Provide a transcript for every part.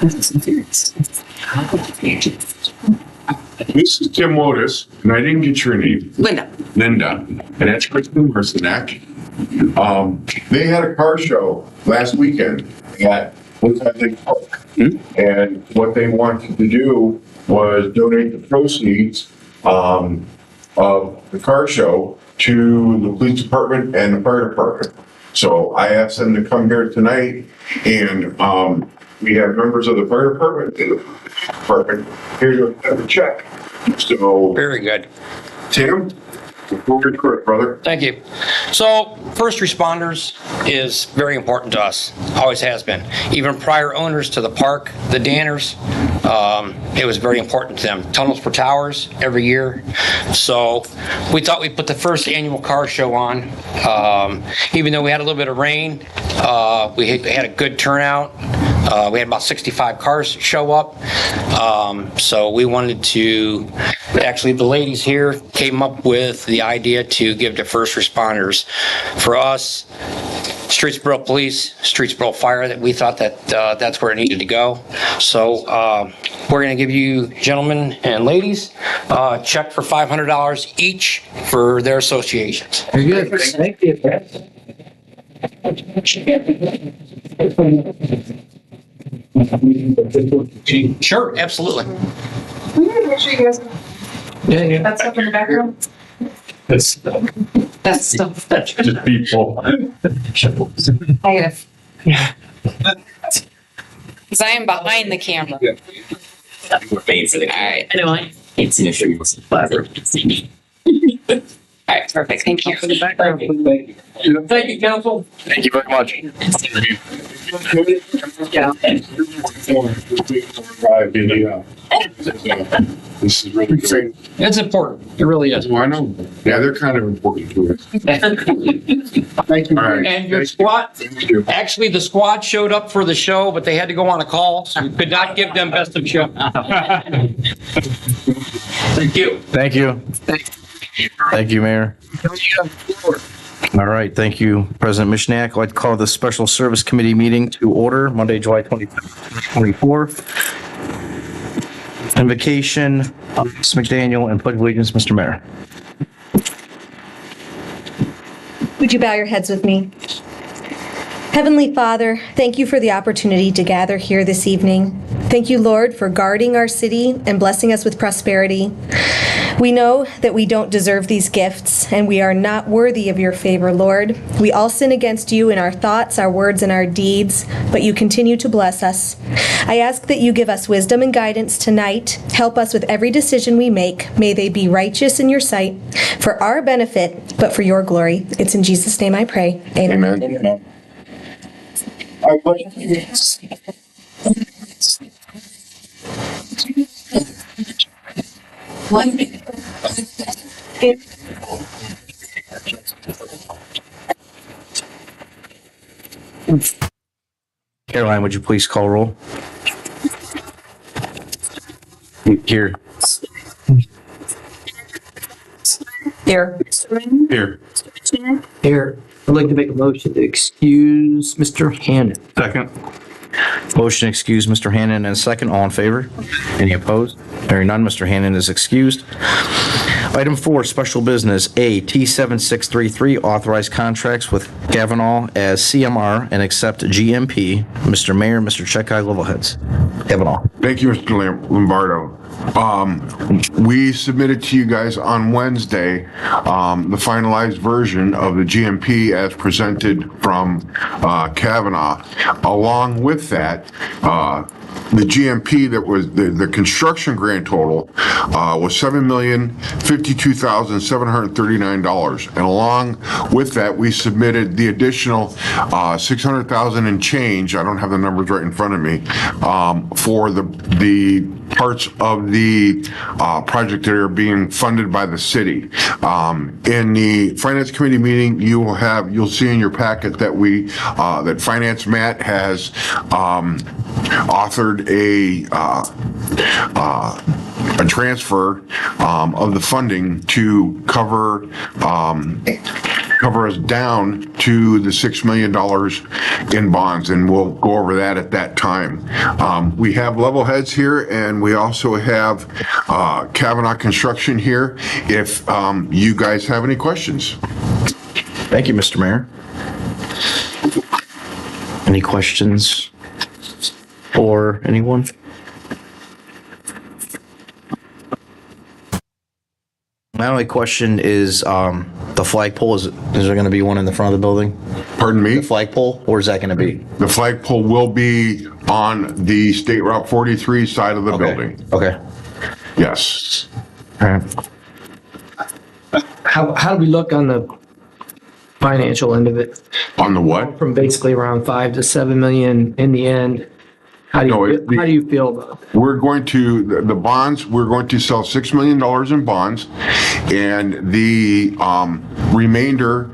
This is Tim Lotus, and I didn't get your name. Linda. And that's Kristen Marcinek. They had a car show last weekend at Woodland Park. And what they wanted to do was donate the proceeds of the car show to the police department and the fire department. So I asked them to come here tonight, and we have members of the fire department and the police department here to have a check. So Very good. Tim, before we do it, brother. Thank you. So first responders is very important to us, always has been. Even prior owners to the park, the Danners, it was very important to them. Tunnels for Towers every year. So we thought we'd put the first annual car show on. Even though we had a little bit of rain, we had a good turnout. We had about 65 cars show up. So we wanted to, actually the ladies here came up with the idea to give to first responders. For us, Streetsboro Police, Streetsboro Fire, that we thought that that's where it needed to go. So we're going to give you gentlemen and ladies a check for $500 each for their associations. Very good. Thank you. Sure, absolutely. We need to make sure you guys Yeah. that stuff in the background. That's stuff. That's just people. Negative. Because I am behind the camera. Alright. Anyway, it's an issue with the platform. Alright, perfect. Thank you. Thank you, council. Thank you very much. Yeah. This is really great. It's important. It really is. Oh, I know. Yeah, they're kind of important to us. Thank you. All right. And your squad, Thank you. actually, the squad showed up for the show, but they had to go on a call, so we could not give them best of show. Thank you. Thank you. Thank you, Mayor. All right, thank you, President Mishnak. I'd like to call the Special Service Committee meeting to order, Monday, July 25th, 2024. Invocation, Ms. McDaniel, and pledge of allegiance, Mr. Mayor. Would you bow your heads with me? Heavenly Father, thank you for the opportunity to gather here this evening. Thank you, Lord, for guarding our city and blessing us with prosperity. We know that we don't deserve these gifts, and we are not worthy of your favor, Lord. We all sin against you in our thoughts, our words, and our deeds, but you continue to bless us. I ask that you give us wisdom and guidance tonight. Help us with every decision we make. May they be righteous in your sight, for our benefit, but for your glory. It's in Jesus' name I pray. Amen. Amen. Caroline, would you please call roll? Here. Here. Here. Here, I'd like to make a motion to excuse Mr. Hannon. Second. Motion to excuse Mr. Hannon and a second. All in favor? Any opposed? Hearing none, Mr. Hannon is excused. Item 4, special business. A, T7633, authorized contracts with Kavanaugh as CMR and accept GMP. Mr. Mayor, Mr. Chekai, level heads. Kavanaugh. Thank you, Mr. Lombardo. We submitted to you guys on Wednesday the finalized version of the GMP as presented from Kavanaugh. Along with that, the GMP that was the construction grant total was $7,052,739, and along with that, we submitted the additional $600,000 and change. I don't have the numbers right in front of me for the parts of the project that are being funded by the city. In the Finance Committee meeting, you'll see in your packet that that Finance Matt has authored a transfer of the funding to cover cover us down to the $6 million in bonds, and we'll go over that at that time. We have level heads here, and we also have Kavanaugh Construction here, if you guys have any questions. Thank you, Mr. Mayor. Any questions for anyone? My only question is, the flagpole, is there gonna be one in the front of the building? Pardon me? The flagpole, where's that gonna be? The flagpole will be on the State Route 43 side of the building. Okay. Yes. All right. How do we look on the financial end of it? On the what? From basically around 5 to 7 million in the end. How do No, you, how do you feel about it? We're going to, the bonds, we're going to sell $6 million in bonds, and the remainder,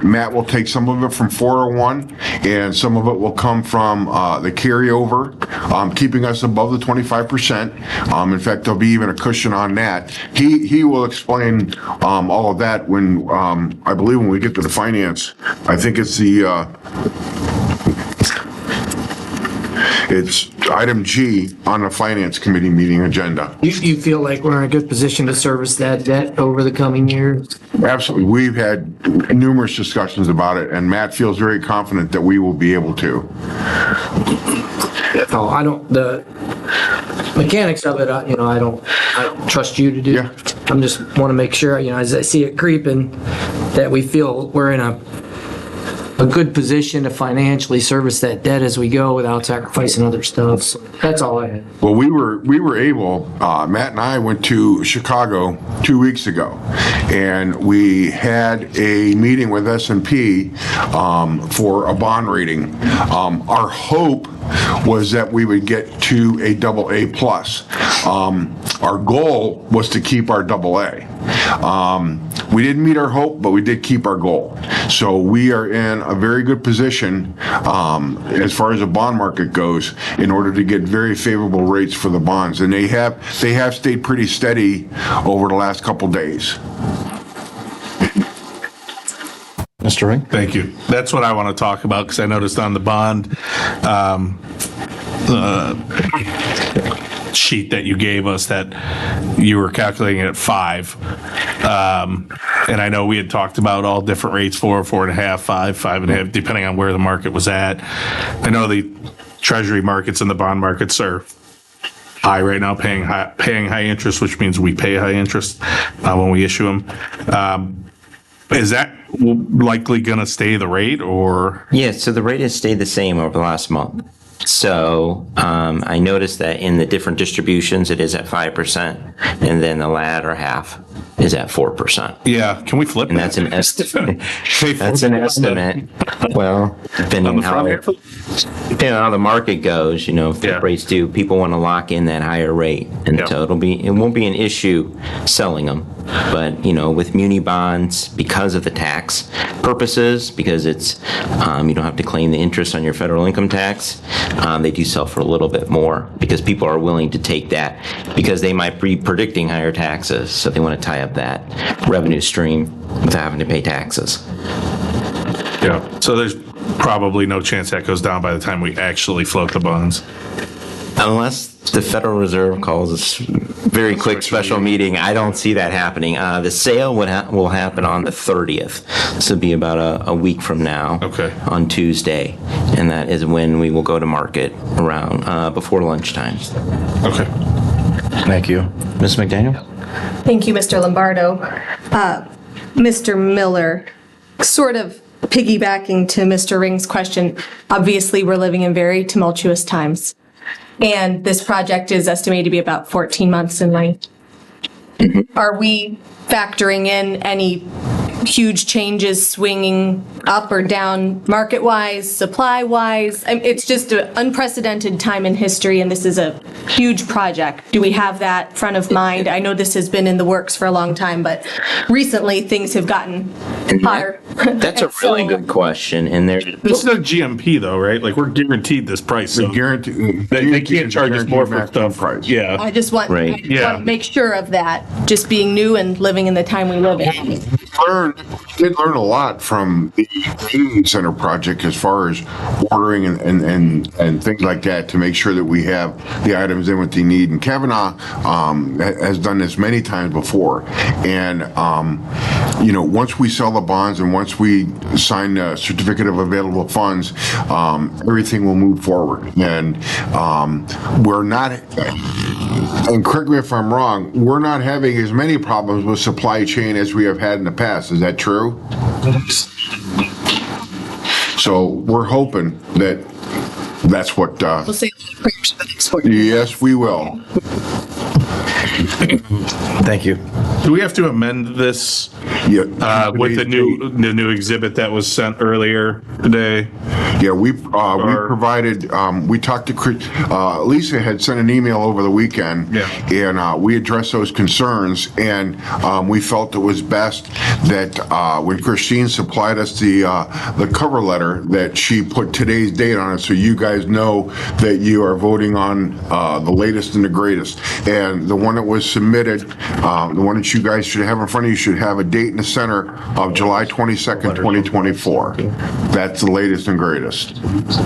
Matt will take some of it from 401, and some of it will come from the carryover, keeping us above the 25%. In fact, there'll be even a cushion on that. He will explain all of that when, I believe when we get to the finance. I think it's it's item G on the Finance Committee meeting agenda. You feel like we're in a good position to service that debt over the coming years? Absolutely. We've had numerous discussions about it, and Matt feels very confident that we will be able to. Oh, the mechanics of it, I don't trust you to do. Yeah. I'm just want to make sure, as I see it creeping, that we feel we're in a good position to financially service that debt as we go without sacrificing other stuff. So that's all I had. Well, we were able, Matt and I went to Chicago 2 weeks ago, and we had a meeting with S&P for a bond rating. Our hope was that we would get to a AA plus. Our goal was to keep our AA. We didn't meet our hope, but we did keep our goal. So we are in a very good position as far as the bond market goes in order to get very favorable rates for the bonds. And they have stayed pretty steady over the last couple days. Mr. Ring? Thank you. That's what I want to talk about, because I noticed on the bond sheet that you gave us that you were calculating it at 5. And I know we had talked about all different rates, 4, 4.5, 5, 5.5, depending on where the market was at. I know the treasury markets and the bond markets are high right now, paying high interest, which means we pay high interest when we issue them. Is that likely going to stay the rate, or? Yeah, so the rate has stayed the same over the last month. So I noticed that in the different distributions, it is at 5%, and then the latter half is at 4%. Yeah, can we flip And that? that's an estimate. That's an estimate. Well, depending on how the market goes, flip Yeah. rates do. People want to lock in that higher rate, and Yeah. so it won't be an issue selling them. But with muni bonds, because of the tax purposes, because it's you don't have to claim the interest on your federal income tax, they do sell for a little bit more because people are willing to take that because they might be predicting higher taxes, so they want to tie up that revenue stream without having to pay taxes. Yeah, so there's probably no chance that goes down by the time we actually float the bonds. Unless the Federal Reserve calls a very quick special meeting, I don't see that happening. The sale will happen on the 30th. This will be about a week from now. Okay. On Tuesday, and that is when we will go to market around before lunchtime. Okay. Thank you. Ms. McDaniel? Thank you, Mr. Lombardo. Mr. Miller, sort of piggybacking to Mr. Ring's question, obviously, we're living in very tumultuous times. And this project is estimated to be about 14 months in length. Are we factoring in any huge changes swinging up or down market-wise, supply-wise? It's just an unprecedented time in history, and this is a huge project. Do we have that front of mind? I know this has been in the works for a long time, but recently things have gotten hotter. That's a really good question, and there's This is a GMP though, right? Like, we're guaranteed this price. So they can't charge us more for stuff. Price. Yeah. I just want Right. to make sure of that, just being new and living in the time we live in. Learn did learn a lot from the training center project as far as ordering and things like that to make sure that we have the items in what they need. And Kavanaugh has done this many times before. And, once we sell the bonds and once we sign the certificate of available funds, everything will move forward. And we're not, and correct me if I'm wrong, we're not having as many problems with supply chain as we have had in the past. Is that true? So we're hoping that that's what, We'll say prayers for the next quarter. yes, we will. Thank you. Do we have to amend this with the new exhibit that was sent earlier today? Yeah, we provided, we talked to Chris, Lisa had sent an email over the weekend. Yeah. And we addressed those concerns, and we felt it was best that when Christine supplied us the cover letter, that she put today's date on it, so you guys know that you are voting on the latest and the greatest. And the one that was submitted, the one that you guys should have in front of you, should have a date in the center of July 22nd, 2024. That's the latest and greatest.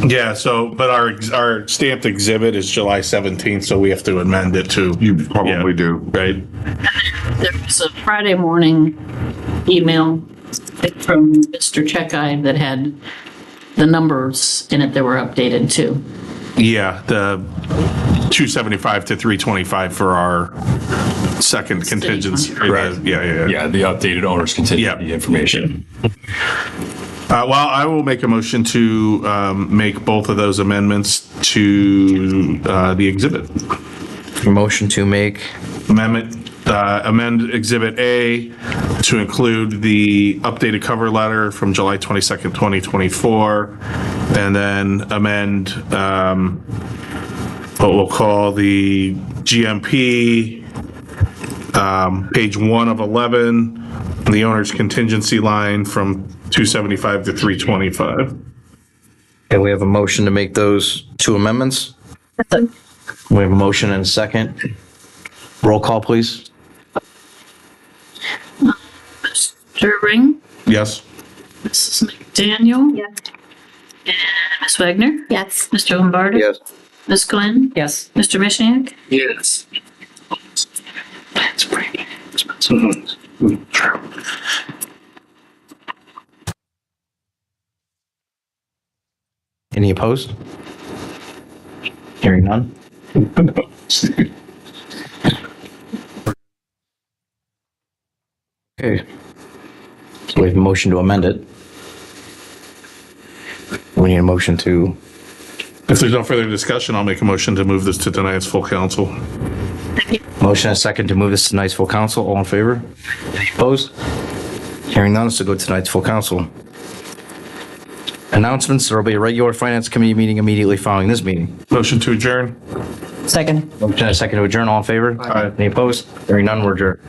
Yeah, but our stamped exhibit is July 17th, so we have to amend it to. You probably do. Right? There was a Friday morning email from Mr. Checkeye that had the numbers in it that were updated too. Yeah, the 275 to 325 for our second contingency. Correct. Yeah, the updated owner's contingency information. Well, I will make a motion to make both of those amendments to the exhibit. Motion to make. Amend Exhibit A to include the updated cover letter from July 22nd, 2024, and then amend what we'll call the GMP, page 1 of 11, the owner's contingency line from 275 to 325. And we have a motion to make those two amendments. We have a motion and a second. Roll call, please. Mr. Ring, Yes? Mrs. McDaniel. Yes. And Ms. Wagner. Yes. Mr. Lombardo. Yes. Ms. Glenn. Yes. Mr. Mishniak. Yes. Any opposed? Hearing none. Okay. So we have a motion to amend it. We need a motion to, If there's no further discussion, I'll make a motion to move this to tonight's full council. motion and a second to move this to tonight's full council. All in favor? Any opposed? Hearing none, so go to tonight's full council. Announcements, there will be a regular finance committee meeting immediately following this meeting. Motion to adjourn. Second. Motion and a second to adjourn, all in favor? Aye. Any opposed? Hearing none, we're adjourned.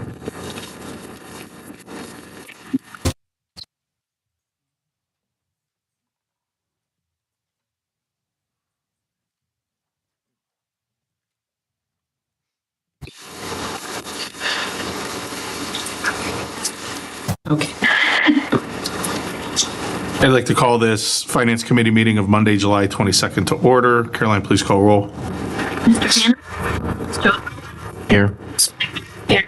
Okay. I'd like to call this Finance Committee meeting of Monday, July 22nd to order. Caroline, please call roll. Mr. Hannah. Mr. Here. Here.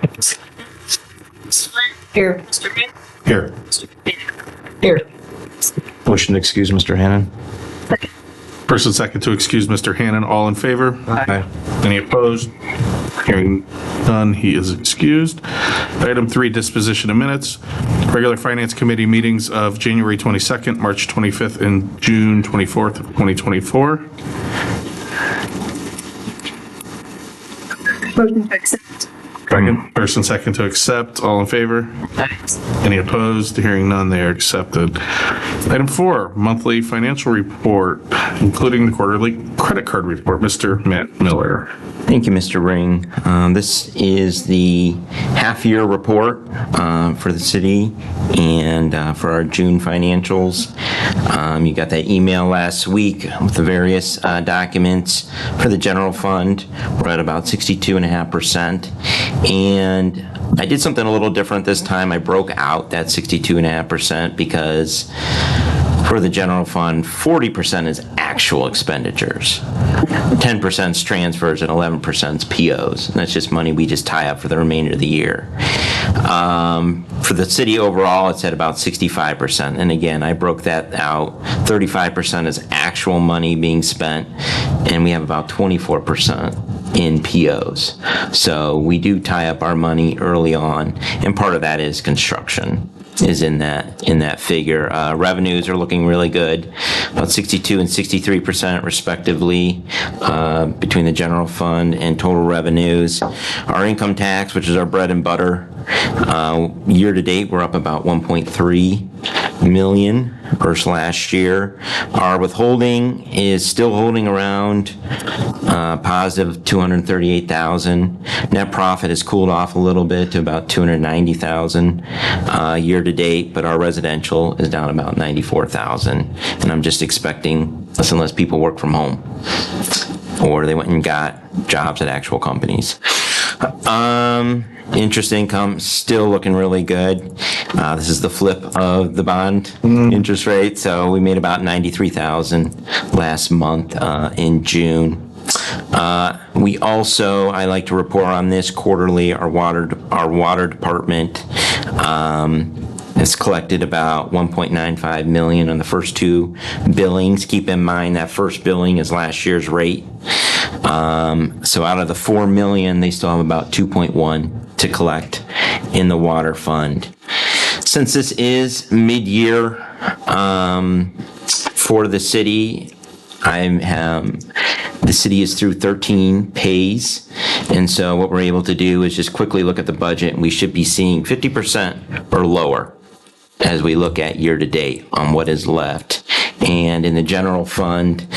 Here. Mr. Ring. Here. Here. Motion to excuse Mr. Hannon. First and second to excuse Mr. Hannon. All in favor? Aye. Any opposed? Hearing none, he is excused. Item 3, disposition of minutes. Regular Finance Committee meetings of January 22nd, March 25th, and June 24th of 2024. Motion to accept. First and second to accept. All in favor? Any opposed? Hearing none, they are accepted. Item 4, monthly financial report, including the quarterly credit card report. Mr. Matt Miller. Thank you, Mr. Ring. This is the half-year report for the city and for our June financials. You got that email last week with the various documents for the general fund. We're at about 62.5%. And I did something a little different this time. I broke out that 62.5% because for the general fund, 40% is actual expenditures. 10% is transfers and 11% is POs. And that's just money we just tie up for the remainder of the year. For the city overall, it's at about 65%. And again, I broke that out. 35% is actual money being spent, and we have about 24% in POs. So we do tie up our money early on, and part of that is construction is in that figure. Revenues are looking really good, about 62 and 63% respectively between the general fund and total revenues. Our income tax, which is our bread and butter, year to date we're up about 1.3 million versus last year. Our withholding is still holding around positive 238,000. Net profit has cooled off a little bit to about 290,000 year to date, but our residential is down about 94,000. And I'm just expecting less and less people work from home, or they went and got jobs at actual companies. Interest income still looking really good. This is the flip of the bond interest rate. So we made about 93,000 last month in June. We also, I like to report on this quarterly, our water department has collected about 1.95 million on the first two billings. Keep in mind that first billing is last year's rate. So out of the 4 million, they still have about 2.1 to collect in the water fund. Since this is mid-year for the city, the city is through 13 pays, and so what we're able to do is just quickly look at the budget, and we should be seeing 50% or lower as we look at year to date on what is left. And in the general fund,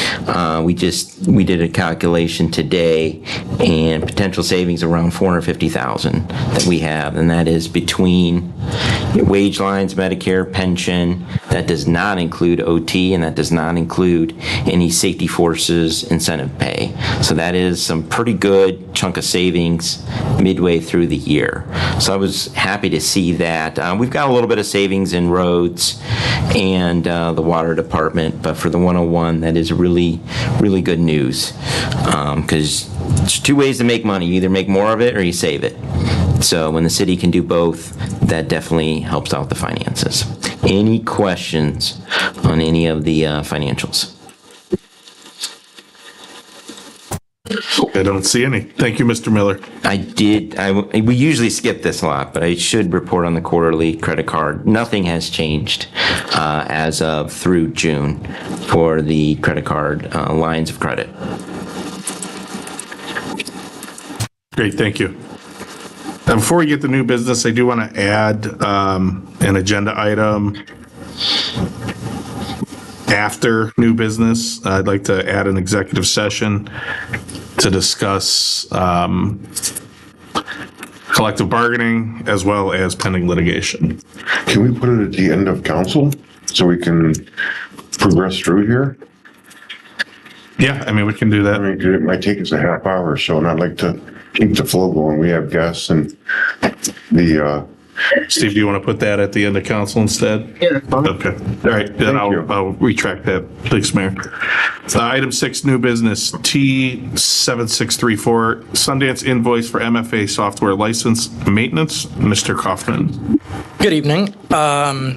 we did a calculation today, and potential savings around 450,000 that we have, and that is between wage lines, Medicare, pension. That does not include OT, and that does not include any safety forces incentive pay. So that is some pretty good chunk of savings midway through the year. So I was happy to see that. We've got a little bit of savings in roads and the water department, but for the 101, that is really, really good news, because there's two ways to make money. You either make more of it or you save it. So when the city can do both, that definitely helps out the finances. Any questions on any of the financials? I don't see any. Thank you, Mr. Miller. We usually skip this a lot, but I should report on the quarterly credit card. Nothing has changed as of through June for the credit card lines of credit. Great, thank you. And before we get to new business, I do want to add an agenda item after new business. I'd like to add an executive session to discuss collective bargaining as well as pending litigation. Can we put it at the end of council so we can progress through here? Yeah, I mean, we can do I that. mean, it might take us a half hour or so, and I'd like to keep the flow going. We have guests and the, Steve, do you want to put that at the end of council instead? Yeah. Okay, all right, then Thank you. I'll retract that, please, Mayor. Item 6, new business, T7634, Sundance invoice for MFA software license maintenance. Mr. Kaufman. Good evening.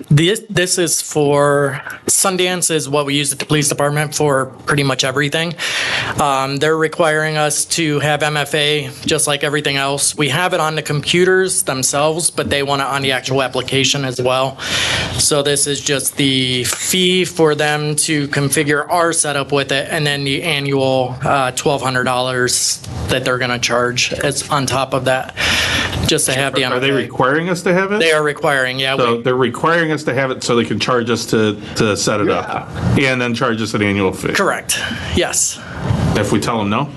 This is for Sundance is what we use at the police department for pretty much everything. They're requiring us to have MFA just like everything else. We have it on the computers themselves, but they want it on the actual application as well. So this is just the fee for them to configure our setup with it, and then the annual $1,200 that they're going to charge as on top of that, just to have the MFA. Are they requiring us to have it? They are requiring, yeah. So they're requiring us to have it so they can charge us to set it up and then charge us an annual fee. Correct, yes. If we tell them no?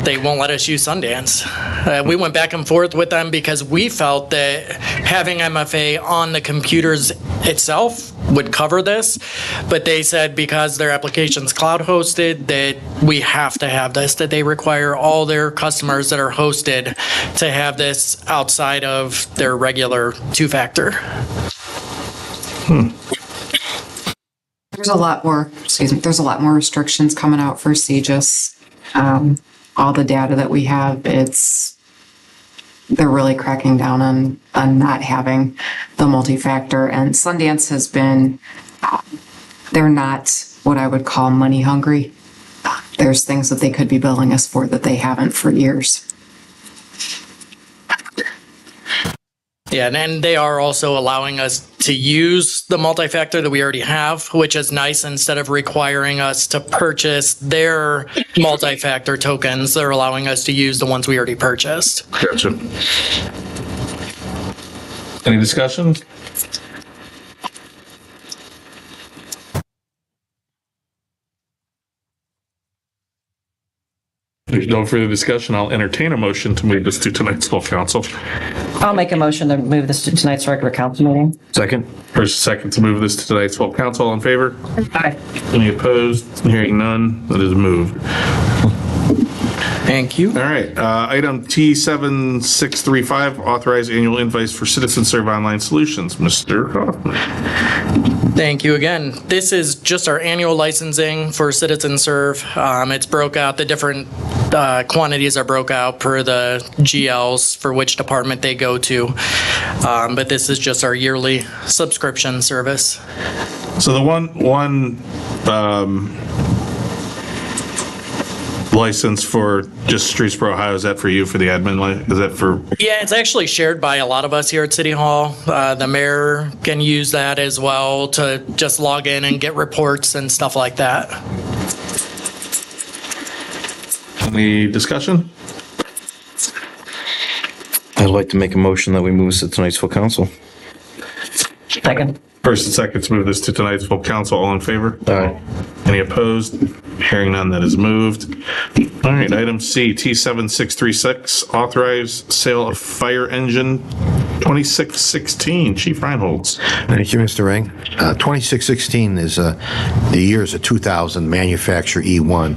They won't let us use Sundance. We went back and forth with them because we felt that having MFA on the computers itself would cover this, but they said because their application's cloud hosted, that we have to have this, that they require all their customers that are hosted to have this outside of their regular two-factor. There's a lot more, there's a lot more restrictions coming out for CGIS. All the data that we have, they're really cracking down on not having the multi-factor. And Sundance has been, they're not what I would call money hungry. There's things that they could be billing us for that they haven't for years. Yeah, and they are also allowing us to use the multi-factor that we already have, which is nice. Instead of requiring us to purchase their multi-factor tokens, they're allowing us to use the ones we already purchased. Gotcha. Any discussion? If there's no further discussion, I'll entertain a motion to move this to tonight's full council. I'll make a motion to move this to tonight's regular council meeting. Second. First, second to move this to tonight's full council. All in favor? Aye. Any opposed? Hearing none, that is moved. Thank you. All right, item T7635, authorize annual invoice for Citizen Serve Online Solutions. Mr. Kaufman. Thank you again. This is just our annual licensing for Citizen Serve. It's broke out, the different quantities are broke out per the GLs for which department they go to. But this is just our yearly subscription service. So the one license for just Streetsboro, Ohio, is that for you, for the admin? Is that for? Yeah, it's actually shared by a lot of us here at City Hall. The mayor can use that as well to just log in and get reports and stuff like that. Any discussion? I'd like to make a motion that we move this to tonight's full council. Second. First and second to move this to tonight's full council. All in favor? Aye. Any opposed? Hearing none, that is moved. All right, item C, T7636, authorized sale of fire engine 2616. Chief Reinholds. Thank you, Mr. Ring. 2616 is the year is a 2000 manufacturer E1.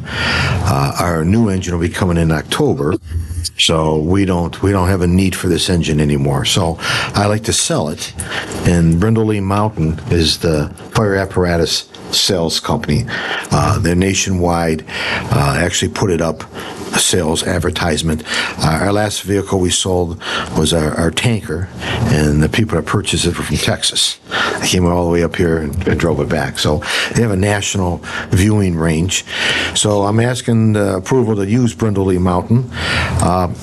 Our new engine will be coming in October. So we don't have a need for this engine anymore. So I like to sell it. And Brindley Mountain is the fire apparatus sales company. They're nationwide. Actually put it up, a sales advertisement. Our last vehicle we sold was our tanker, and the people that purchased it were from Texas. They came all the way up here and drove it back. So they have a national viewing range. So I'm asking approval to use Brindley Mountain.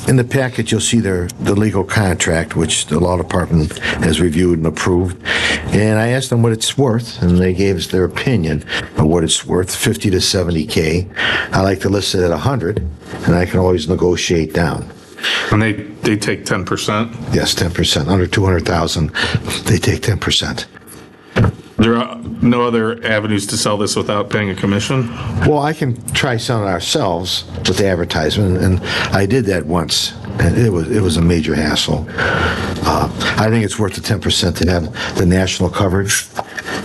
In the packet, you'll see the legal contract, which the law department has reviewed and approved. And I asked them what it's worth, and they gave us their opinion of what it's worth, 50 to 70K. I like to list it at 100, and I can always negotiate down. And they take 10%? Yes, 10%. Under 200,000, they take 10%. There are no other avenues to sell this without paying a commission? Well, I can try selling it ourselves with the advertisement, and I did that once, and it was a major hassle. I think it's worth the 10% to have the national coverage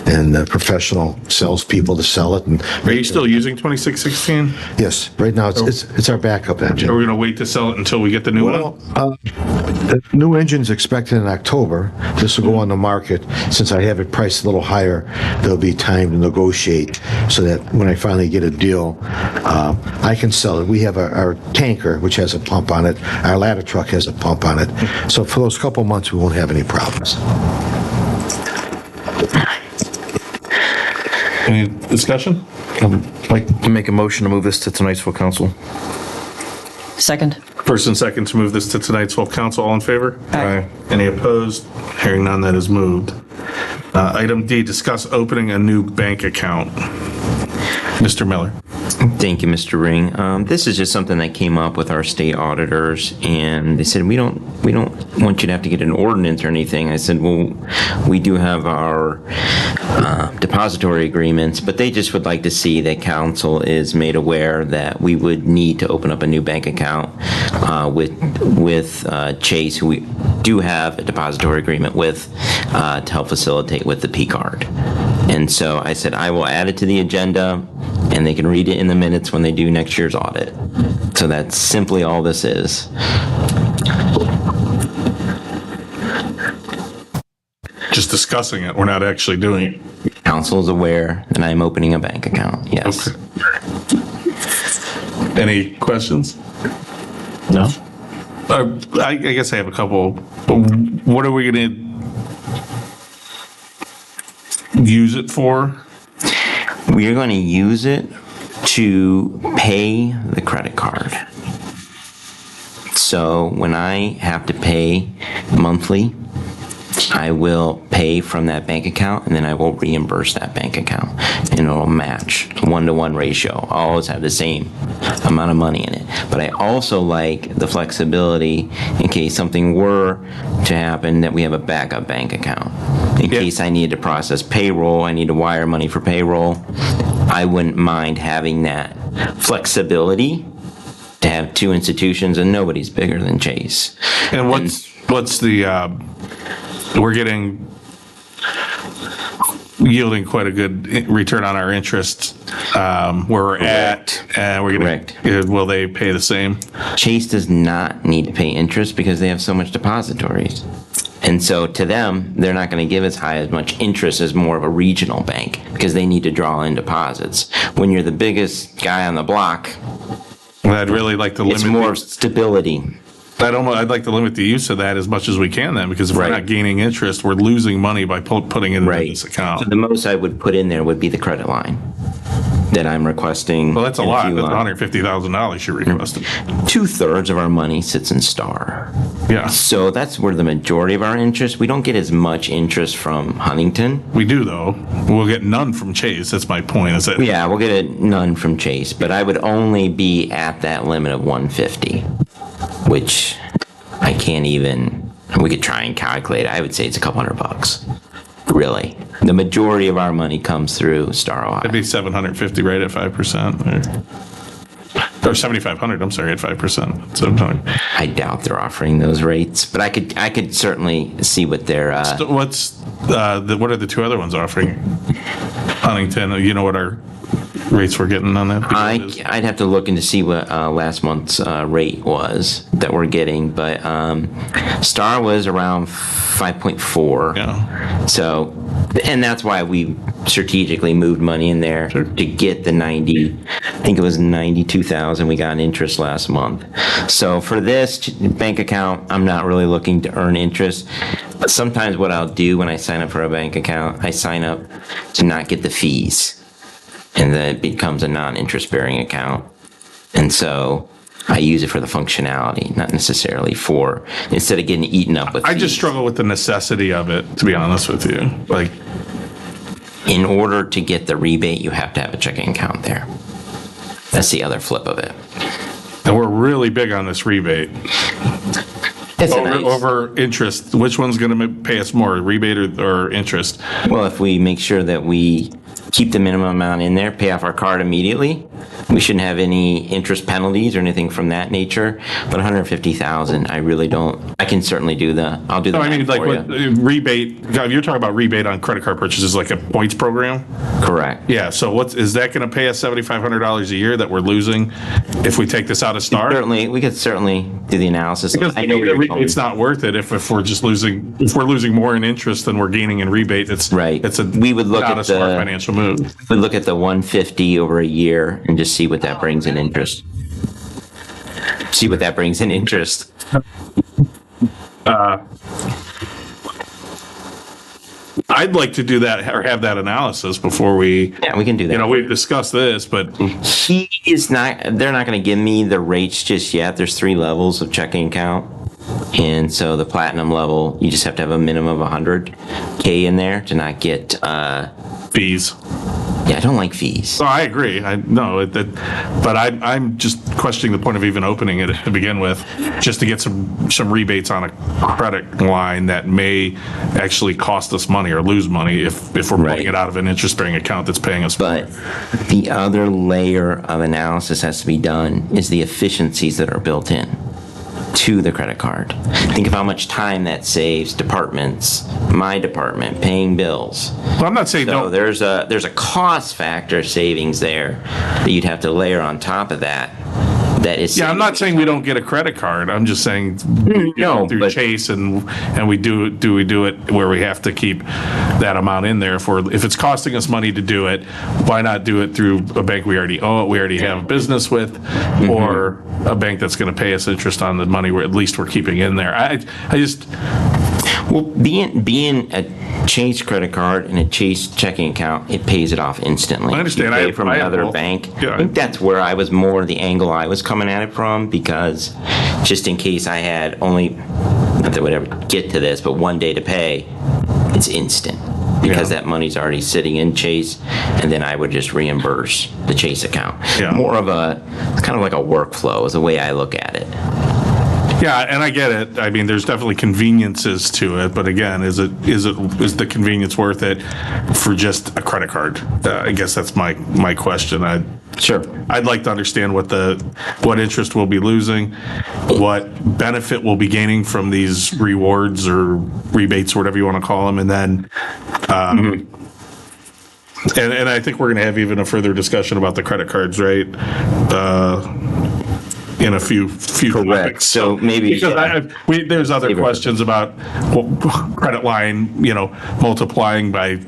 and the professional salespeople to sell it. And are you still using 2616? Yes, right now it's our backup engine. Are we going to wait to sell it until we get the new one? The new engine's expected in October. This will go on the market. Since I have it priced a little higher, there'll be time to negotiate so that when I finally get a deal, I can sell it. We have our tanker, which has a pump on it. Our ladder truck has a pump on it. So for those couple months, we won't have any problems. Any discussion? I'd like to make a motion to move this to tonight's full council. Second. First and second to move this to tonight's full council. All in favor? Aye. Any opposed? Hearing none, that is moved. Item D, discuss opening a new bank account. Mr. Miller. Thank you, Mr. Ring. This is just something that came up with our state auditors, and they said, we don't want you to have to get an ordinance or anything. I said, well, we do have our depository agreements, but they just would like to see that council is made aware that we would need to open up a new bank account with Chase, who we do have a depository agreement with, to help facilitate with the P card. And so I said, I will add it to the agenda, and they can read it in the minutes when they do next year's audit. So that's simply all this is. Just discussing it, we're not actually doing it. Council is aware that I'm opening a bank account, yes. Okay. Any questions? No? I guess I have a couple. What are we going to use it for? We are going to use it to pay the credit card. So when I have to pay monthly, I will pay from that bank account, and then I will reimburse that bank account, and it'll match 1-to-1 ratio. I'll always have the same amount of money in it. But I also like the flexibility in case something were to happen that we have a backup bank account. In case I need to process payroll, I need to wire money for payroll, I wouldn't mind having that flexibility to have two institutions, and nobody's bigger than Chase. And what's the, we're yielding quite a good return on our interest where we're at, and we're going will they pay the same? Chase does not need to pay interest because they have so much depositories. And so to them, they're not going to give as high as much interest as more of a regional bank because they need to draw in deposits. When you're the biggest guy on the block, I'd really like to limit. It's more stability. I'd like to limit the use of that as much as we can then, because if we're not gaining interest, we're losing money by putting it into this account. So the most I would put in there would be the credit line that I'm requesting. Well, that's a lot. That's $150,000 you're requesting. 2/3 of our money sits in Star. Yeah. So that's where the majority of our interest. We don't get as much interest from Huntington. We do, though. We'll get none from Chase. That's my point. Is that? Yeah, we'll get none from Chase, but I would only be at that limit of 150, which I can't even. We could try and calculate. I would say it's a couple $100. Really, the majority of our money comes through Star Ohio. That'd be $750, right, at 5%, or $7,500. I'm sorry, at 5%. So I doubt they're offering those rates, but I could certainly see what they're. What are the two other ones offering? Huntington, you know what our rates we're getting on that? I'd have to look into see what last month's rate was that we're getting, but Star was around 5.4. Yeah. So, and that's why we strategically moved money in there to get the 90. I think it was 92,000 we got in interest last month. So for this bank account, I'm not really looking to earn interest. But sometimes what I'll do when I sign up for a bank account, I sign up to not get the fees. And then it becomes a non-interest bearing account. And so I use it for the functionality, not necessarily for, instead of getting eaten up with I just struggle with the necessity of it, to be honest with you. Like, in order to get the rebate, you have to have a checking account there. That's the other flip of it. And we're really big on this rebate. Nice. Over interest. Which one's going to pay us more, rebate or interest? Well, if we make sure that we keep the minimum amount in there, pay off our card immediately, we shouldn't have any interest penalties or anything from that nature. But 150,000, I really don't. I can certainly do I'll do the I mean, math like for what rebate? You're talking about rebate on credit card purchases, like a points program? Correct. Yeah. So is that going to pay us $7,500 a year that we're losing if we take this out of Star? We could certainly do the analysis. Because I know it's not worth it if we're just losing. If we're losing more in interest than we're gaining in rebate, it's right. We would look not at a smart financial move. We look at the 150 over a year and just see what that brings in interest. I'd like to do that or have that analysis before we. Yeah, we can do that. You know, we've discussed this, but they're not going to give me the rates just yet. There's 3 levels of checking account. And so the platinum level, you just have to have a minimum of $100K in there to not get fees. Yeah, I don't like fees. Oh, I agree. But I'm just questioning the point of even opening it to begin with, just to get some rebates on a credit line that may actually cost us money or lose money if we're pulling it out of an interest-bearing account that's paying us. But the other layer of analysis has to be done is the efficiencies that are built in. to the credit card. Think of how much time that saves departments, my department, paying bills. Well, I'm not saying So don't. there's a cost factor savings there that you'd have to layer on top of that. That is. Yeah, I'm not saying we don't get a credit card. I'm just saying through Chase and we do it where we have to keep that amount in there if it's costing us money to do it. Why not do it through a bank we already own, we already have business with, or a bank that's going to pay us interest on the money at least we're keeping in there. I just. Well, being a Chase credit card and a Chase checking account, it pays it off instantly. I understand. You pay from another bank. Yeah. I think that's where I was more the angle I was coming at it from, because just in case I had only, not that I would ever get to this, but one day to pay, it's instant. Because that money's already sitting in Chase, and then I would just reimburse the Chase account. Yeah. More of it's kind of like a workflow is the way I look at it. Yeah, and I get it. I mean, there's definitely conveniences to it, but again, is the convenience worth it for just a credit card? I guess that's my question. I'd like to understand what interest we'll be losing, what benefit we'll be gaining from these rewards or rebates or whatever you want to call them, and then. And I think we're going to have even a further discussion about the credit cards, right? In a few topics. So maybe because there's other questions about credit line, multiplying by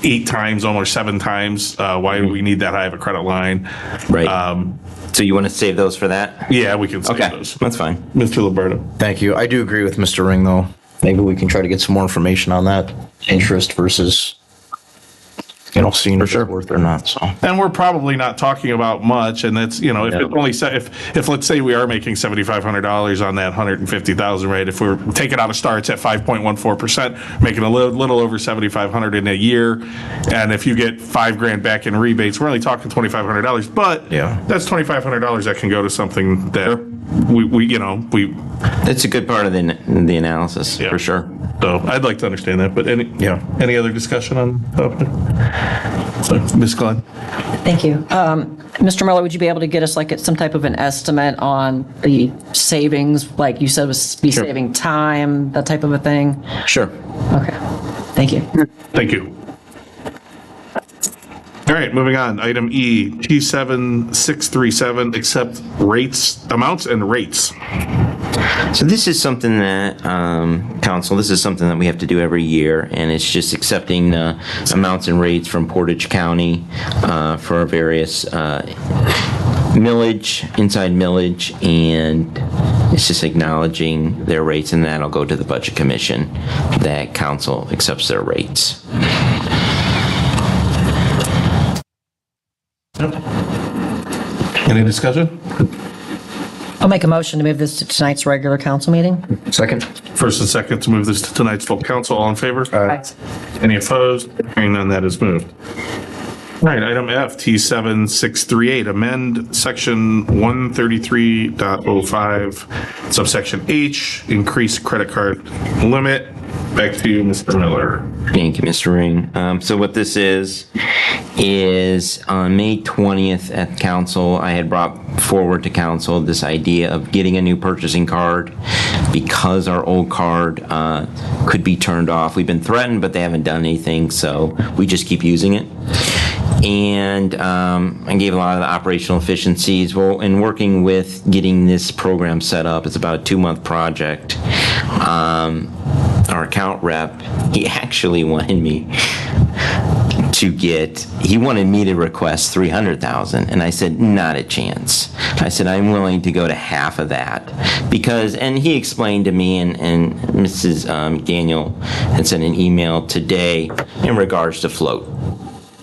8 times, almost 7 times. Why do we need that high of a credit line? Right. So you want to save those for that? Yeah, we can save those. That's fine. Mr. Lombardo. Thank you. I do agree with Mr. Ring, though. Maybe we can try to get some more information on that interest versus, seeing if it's worth it or not. So. And we're probably not talking about much, and that's if let's say we are making $7,500 on that $150,000, right? If we're taking out a starts at 5.14%, making a little over $7,500 in a year, and if you get $5,000 back in rebates, we're only talking $2,500. But that's $2,500 that can go to something that we. That's a good part of the analysis for sure. So I'd like to understand that. But any other discussion on the topic? So, Ms. Glenn. Thank you. Mr. Miller, would you be able to get us some type of an estimate on the savings? Like you said, saving time, that type of a thing? Sure. Okay. Thank you. Thank you. All right, moving on. Item E, T7637, accept amounts and rates. So this is something that, Council, this is something that we have to do every year, and it's just accepting amounts and rates from Portage County for various inside millage, and it's just acknowledging their rates, and that'll go to the Budget Commission that Council accepts their rates. Any discussion? I'll make a motion to move this to tonight's regular council meeting. Second. First and second to move this to tonight's full council. All in favor? Aye. Any opposed? Hearing none, that is moved. All right, item F, T7638, amend section 133.05, subsection H, increase credit card limit. Back to you, Mr. Miller. Thank you, Mr. Ring. So what this is on May 20th at council, I had brought forward to council this idea of getting a new purchasing card because our old card could be turned off. We've been threatened, but they haven't done anything, so we just keep using it. And I gave a lot of the operational efficiencies. Well, in working with getting this program set up, it's about a 2-month project. Our account rep, he actually wanted me to request $300,000, and I said, not a chance. I said, I'm willing to go to half of that and he explained to me, and Mrs. McDaniel had sent an email today in regards to float.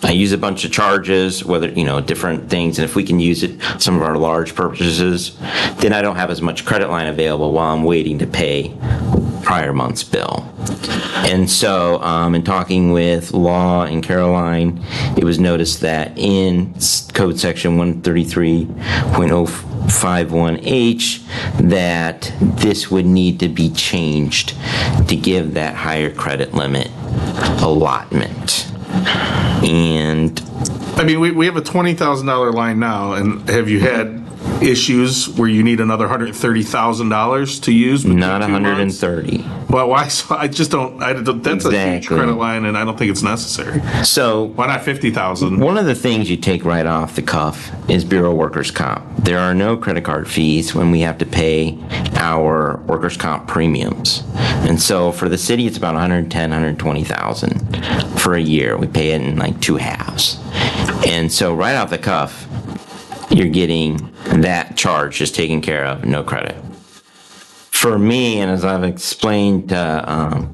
I use a bunch of charges, different things, and if we can use it, some of our large purchases, then I don't have as much credit line available while I'm waiting to pay prior month's bill. And so, in talking with Law and Caroline, it was noticed that in Code Section 133.051H, that this would need to be changed to give that higher credit limit allotment. And I mean, we have a $20,000 line now, and have you had issues where you need another $130,000 to use? between Not 2 months? 130. But why, so I just don't, that's a huge Exactly. credit line and I don't think it's necessary. So Why not 50,000? one of the things you take right off the cuff is Bureau Workers' Comp. There are no credit card fees when we have to pay our workers' comp premiums. And so for the city, it's about 110, 120,000 for a year. We pay it in like 2 halves. And so right off the cuff, you're getting that charge just taken care of, no credit. For me, and as I've explained to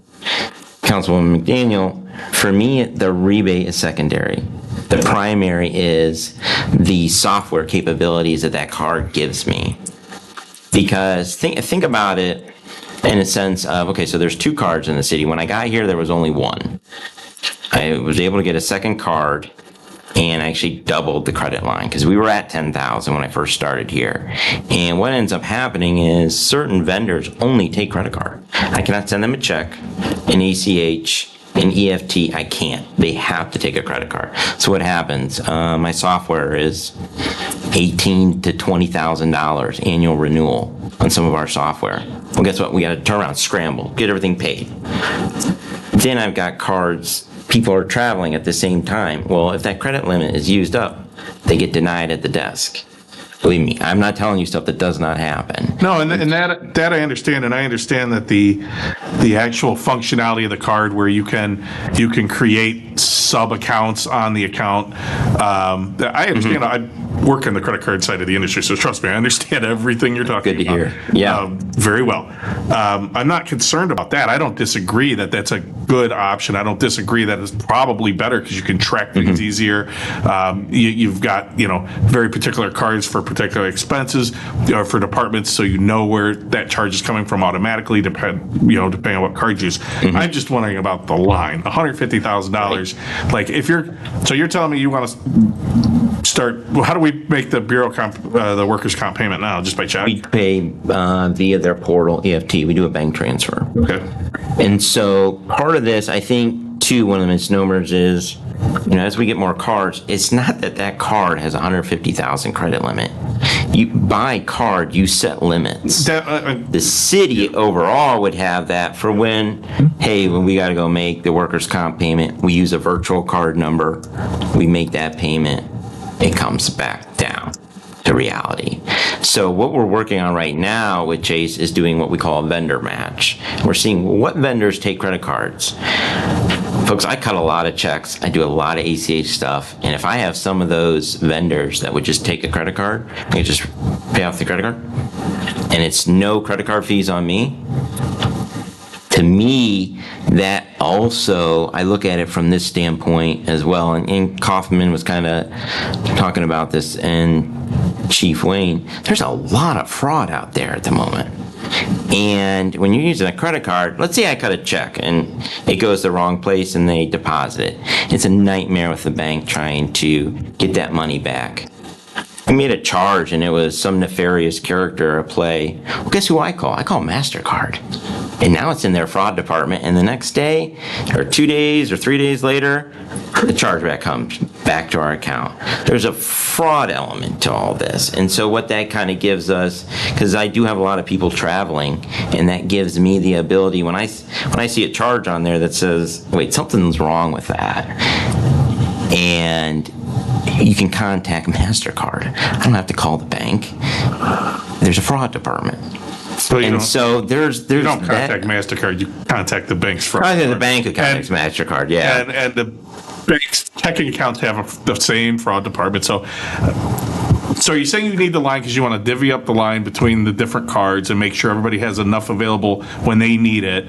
Councilwoman McDaniel, for me, the rebate is secondary. The primary is the software capabilities that that card gives me. Because think about it in a sense of, okay, so there's 2 cards in the city. When I got here, there was only 1. I was able to get a second card and I actually doubled the credit line because we were at 10,000 when I first started here. And what ends up happening is certain vendors only take credit card. I cannot send them a check, an ACH, an EFT. I can't. They have to take a credit card. So what happens? My software is $18,000 to $20,000 annual renewal on some of our software. Well, guess what? We got to turn around, scramble, get everything paid. Then I've got cards. People are traveling at the same time. Well, if that credit limit is used up, they get denied at the desk. Believe me, I'm not telling you stuff that does not happen. No, and that I understand, and I understand that the actual functionality of the card where you can create sub accounts on the account. I understand. I work in the credit card side of the industry, so trust me, I understand everything you're talking about. Good to hear. Yeah, very well. I'm not concerned about that. I don't disagree that that's a good option. I don't disagree that it's probably better because you can track things easier. You've got very particular cards for particular expenses for departments, so you know where that charge is coming from automatically, depending on what card you use. I'm just wondering about the line, $150,000. Like if you're telling me you want to start. Well, how do we make the bureau the workers' comp payment now? Just by check? We pay via their portal, EFT. We do a bank transfer. Okay. And so part of this, I think, too, one of the misnomers is, as we get more cards, it's not that card has 150,000 credit limit. You buy card, you set limits. The city overall would have that for when we got to go make the workers' comp payment, we use a virtual card number, we make that payment, it comes back down to reality. So what we're working on right now with Chase is doing what we call a vendor match. We're seeing what vendors take credit cards. Folks, I cut a lot of checks. I do a lot of ACH stuff. And if I have some of those vendors that would just take a credit card, they just pay off the credit card, and it's no credit card fees on me, to me, that also, I look at it from this standpoint as well. And Kaufman was kind of talking about this, and Chief Wayne, there's a lot of fraud out there at the moment. And when you're using a credit card, let's say I cut a check and it goes the wrong place and they deposit it. It's a nightmare with the bank trying to get that money back. I made a charge and it was some nefarious character at play. Well, guess who I call? I call MasterCard. And now it's in their fraud department, and the next day, or 2 days, or 3 days later, the chargeback comes back to our account. There's a fraud element to all this. And so what that kind of gives us, because I do have a lot of people traveling, and that gives me the ability, when I see a charge on there that says, wait, something's wrong with that, and you can contact MasterCard. I don't have to call the bank. There's a fraud department. So you don't contact that. MasterCard, you contact the bank's fraud. I think the bank who contacts MasterCard, yeah. And the bank's checking accounts have the same fraud department. So you're saying you need the line because you want to divvy up the line between the different cards and make sure everybody has enough available when they need it.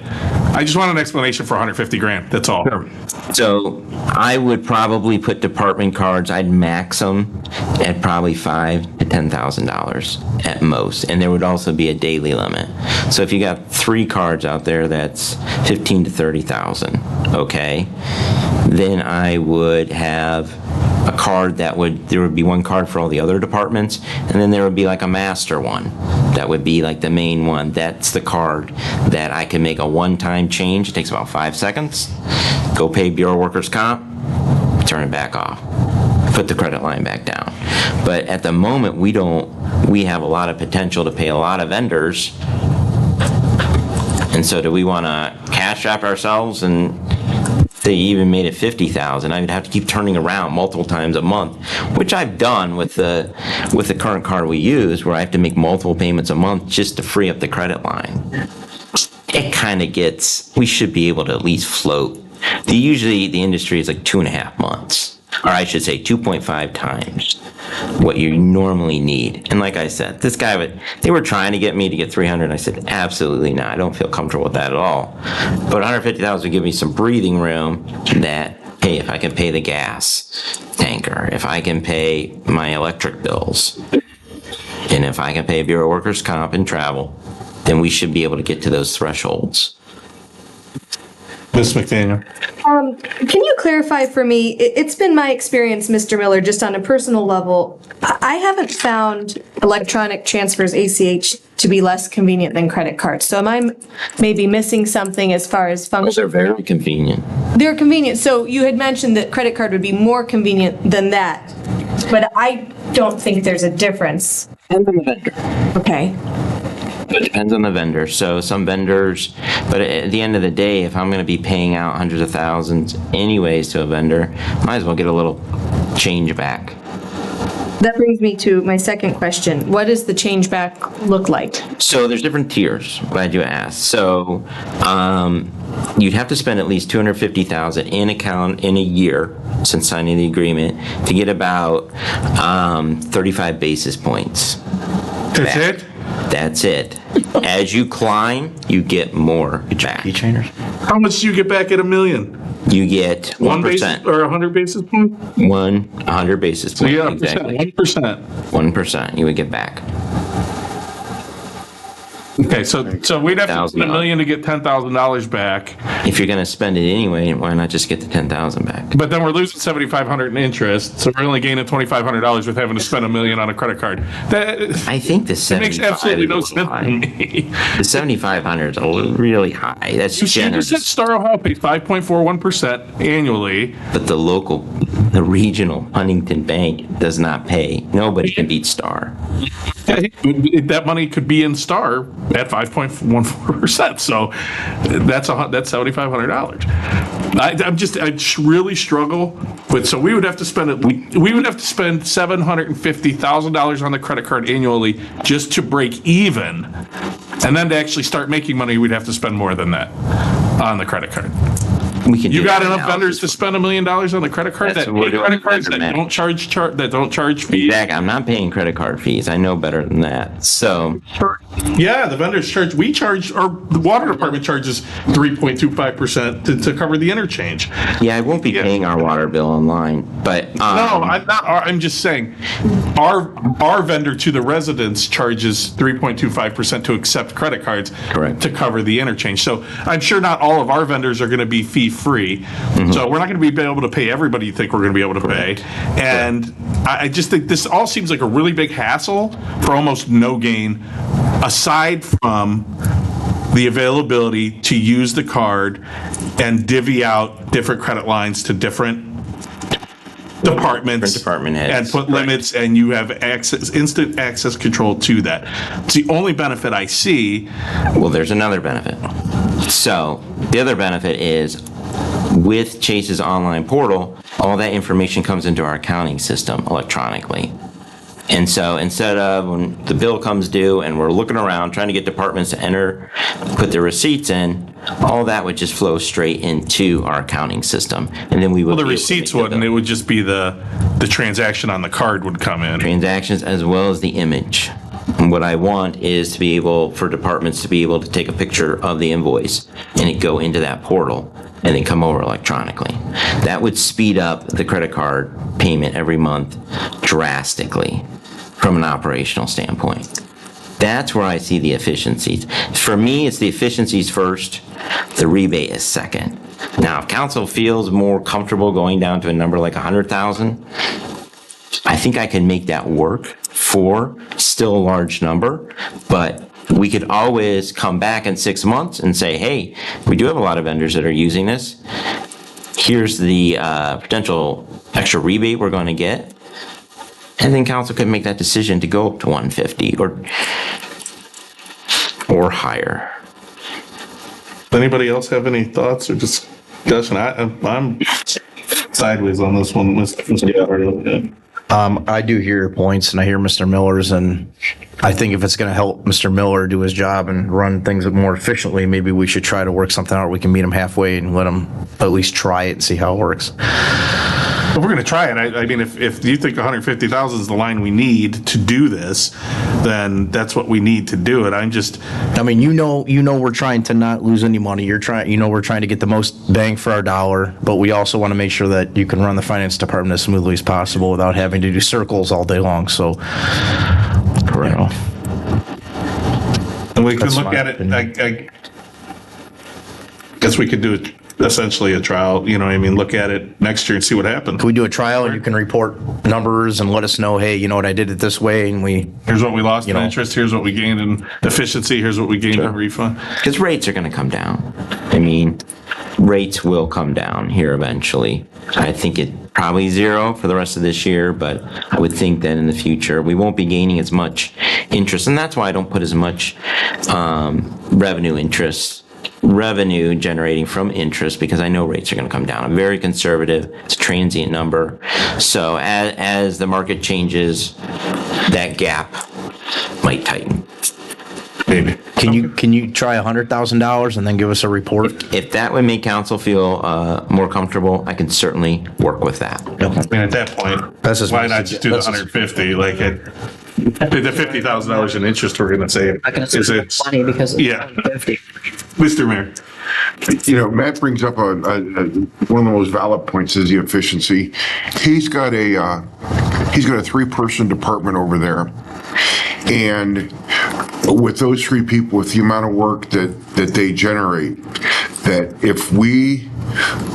I just want an explanation for $150,000. That's all. Sure. So I would probably put department cards, I'd max them at probably $5,000 to $10,000 at most. And there would also be a daily limit. So if you got 3 cards out there, that's $15,000 to $30,000. Okay. Then I would have a card there would be one card for all the other departments, and then there would be like a master one. That would be like the main one. That's the card that I can make a one-time change. It takes about 5 seconds. Go pay Bureau Workers Comp, turn it back off. Put the credit line back down. But at the moment, we don't we have a lot of potential to pay a lot of vendors. And so do we want to cash wrap ourselves, and they even made it 50,000? I would have to keep turning around multiple times a month, which I've done with the current card we use, where I have to make multiple payments a month just to free up the credit line. It kind of we should be able to at least float. Usually the industry is like 2.5 months, or I should say 2.5 times what you normally need. And like I said, this guy they were trying to get me to get 300. I said, absolutely not. I don't feel comfortable with that at all. But 150,000 would give me some breathing room that, hey, if I can pay the gas tanker, if I can pay my electric bills, and if I can pay Bureau of Workers' Comp and travel, then we should be able to get to those thresholds. Ms. McDaniel. Can you clarify for me, it's been my experience, Mr. Miller, just on a personal level, I haven't found electronic transfers, ACH, to be less convenient than credit cards. So am I maybe missing something as far as function? They're very convenient. They're convenient. So you had mentioned that credit card would be more convenient than that, but I don't think there's a difference. Depends on the vendor. Okay. It depends on the vendor. So some vendors, but at the end of the day, if I'm going to be paying out hundreds of thousands anyways to a vendor, might as well get a little change back. That brings me to my second question. What does the change back look like? So there's different tiers. Glad you asked. So you'd have to spend at least $250,000 in a year since signing the agreement to get about 35 basis points. That's it? That's it. As you climb, you get more back. Keychainers? How much do you get back at $1 million? You get 1%. Or 100 basis points? 100 basis points. So yeah, exactly. 1%. 1% you would get back. Okay, so we'd have to spend $1 million to get $10,000 back. If you're going to spend it anyway, why not just get the $10,000 back? But then we're losing $7,500 in interest, so we're only gaining $2,500 with having to spend $1 million on a credit card. I think the $7,500 makes absolutely no sense to me. The $7,500 is a little really high. That's You generous. just said Star Ohio pays 5.41% annually. But the regional Huntington Bank does not pay. Nobody can beat Star. That money could be in Star at 5.14%. So that's $7,500. I really struggle with. So we would have to spend $750,000 on the credit card annually just to break even, and then to actually start making money, we'd have to spend more than that on the credit card. You got enough vendors to spend $1 million on the credit card that pay credit cards that don't charge fees? Exactly. I'm not paying credit card fees. I know better than that. So yeah, the vendors charge. We charge, or the water department charges 3.25% to cover the interchange. Yeah, I won't be paying our water bill online, but no, I'm not. I'm just saying, our vendor to the residents charges 3.25% to accept credit cards. Correct. To cover the interchange. So I'm sure not all of our vendors are going to be fee free. Mm-hmm. So we're not going to be able to pay everybody you think we're going to be able to pay. And I just think this all seems like a really big hassle for almost no gain, aside from the availability to use the card and divvy out different credit lines to different departments, department heads, and put limits, and you have instant access control to that. It's the only benefit I see. Well, there's another benefit. So the other benefit is, with Chase's online portal, all that information comes into our accounting system electronically. And so instead of when the bill comes due and we're looking around trying to get departments to put their receipts in, all that would just flow straight into our accounting system. And then we would. Well, the receipts wouldn't. It would just be the transaction on the card would come in. Transactions as well as the image. And what I want is to be able, for departments to be able to take a picture of the invoice and it go into that portal and then come over electronically. That would speed up the credit card payment every month drastically from an operational standpoint. That's where I see the efficiencies. For me, it's the efficiencies first, the rebate is second. Now, if council feels more comfortable going down to a number like 100,000, I think I can make that work for still a large number, but we could always come back in 6 months and say, hey, we do have a lot of vendors that are using this. Here's the potential extra rebate we're going to get. And then council could make that decision to go up to 150 or higher. Anybody else have any thoughts or discussion? I'm sideways on this one. I do hear your points, and I hear Mr. Miller's, and I think if it's going to help Mr. Miller do his job and run things more efficiently, maybe we should try to work something out. We can meet him halfway and let him at least try it and see how it works. If we're going to try it, I mean, if you think 150,000 is the line we need to do this, then that's what we need to do it. I mean, you know, we're trying to not lose any money. We're trying to get the most bang for our dollar, but we also want to make sure that you can run the finance department as smoothly as possible without having to do circles all day long. So, correct. And we can look at it. I guess we could do it. Essentially a trial, you know what I mean, look at it next year and see what happens. Can we do a trial and you can report numbers and let us know, hey, you know what, I did it this way, and here's what we lost in interest, here's what we gained in efficiency, here's what we gained in refund. Because rates are going to come down. I mean, rates will come down here eventually. I think it probably zero for the rest of this year, but I would think that in the future we won't be gaining as much interest, and that's why I don't put as much revenue generating from interest, because I know rates are going to come down. I'm very conservative. It's a transient number. So as the market changes, that gap might tighten. Maybe. Can you try $100,000 and then give us a report? If that would make council feel more comfortable, I can certainly work with that. I mean, at that point, why not just do the 150? Like the $50,000 in interest we're going to save. Is it funny because yeah, Mr. Mayor. You know, Matt brings up one of the most valid points is the efficiency. He's got a 3-person department over there, and with those 3 people, with the amount of work that they generate, that if we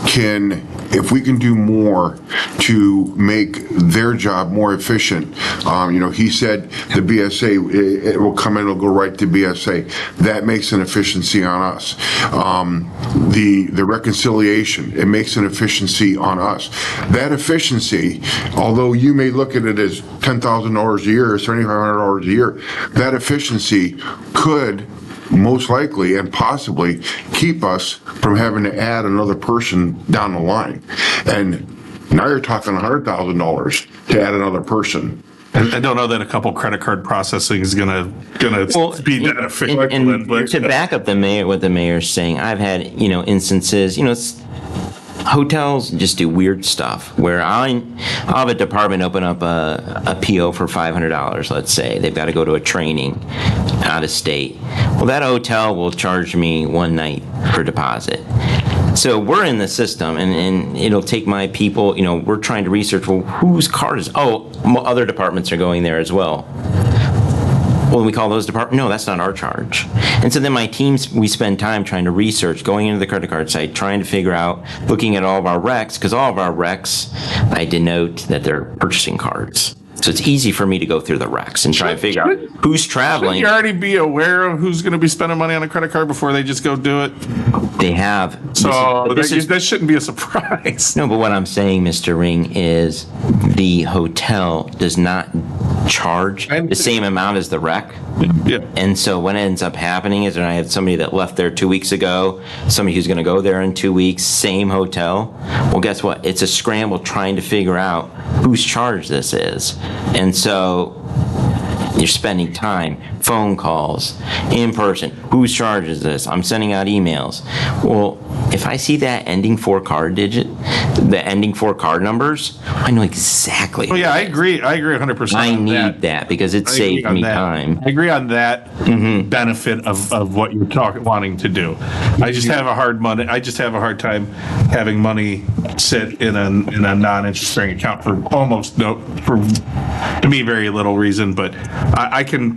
can do more to make their job more efficient, he said the BSA, it will come in, it'll go right to BSA. That makes an efficiency on us. The reconciliation, it makes an efficiency on us. That efficiency, although you may look at it as $10,000 a year or $7,500 a year, that efficiency could most likely and possibly keep us from having to add another person down the line. And now you're talking $100,000 to add another person. I don't know that a couple credit card processing is gonna be that efficient. And to back up what the mayor's saying, I've had instances. Hotels just do weird stuff where I'll have a department open up a PO for $500, let's say. They've got to go to a training out of state. Well, that hotel will charge me one night for deposit. So we're in the system, and it'll take my people, we're trying to research, well, whose card is, other departments are going there as well. Well, we call those departments, no, that's not our charge. And so then my teams, we spend time trying to research, going into the credit card site, trying to figure out, looking at all of our recs, because all of our recs, I denote that they're purchasing cards. So it's easy for me to go through the recs and try to figure out who's traveling. Shouldn't you already be aware of who's going to be spending money on a credit card before they just go do it? They have. So that shouldn't be a surprise. No, but what I'm saying, Mr. Ring, is the hotel does not charge the same amount as the rec. Yeah. And so what ends up happening is, I had somebody that left there 2 weeks ago, somebody who's going to go there in 2 weeks, same hotel. Well, guess what? It's a scramble trying to figure out whose charge this is. And so you're spending time, phone calls, in person. Whose charge is this? I'm sending out emails. Well, if I see that ending 4 card digit, the ending 4 card numbers, I know exactly. Oh yeah, I agree 100%. I need that because it saved me time. I agree on that benefit of what you're wanting to do. I just have a hard time having money sit in a non-interest bearing account for to me very little reason, but I can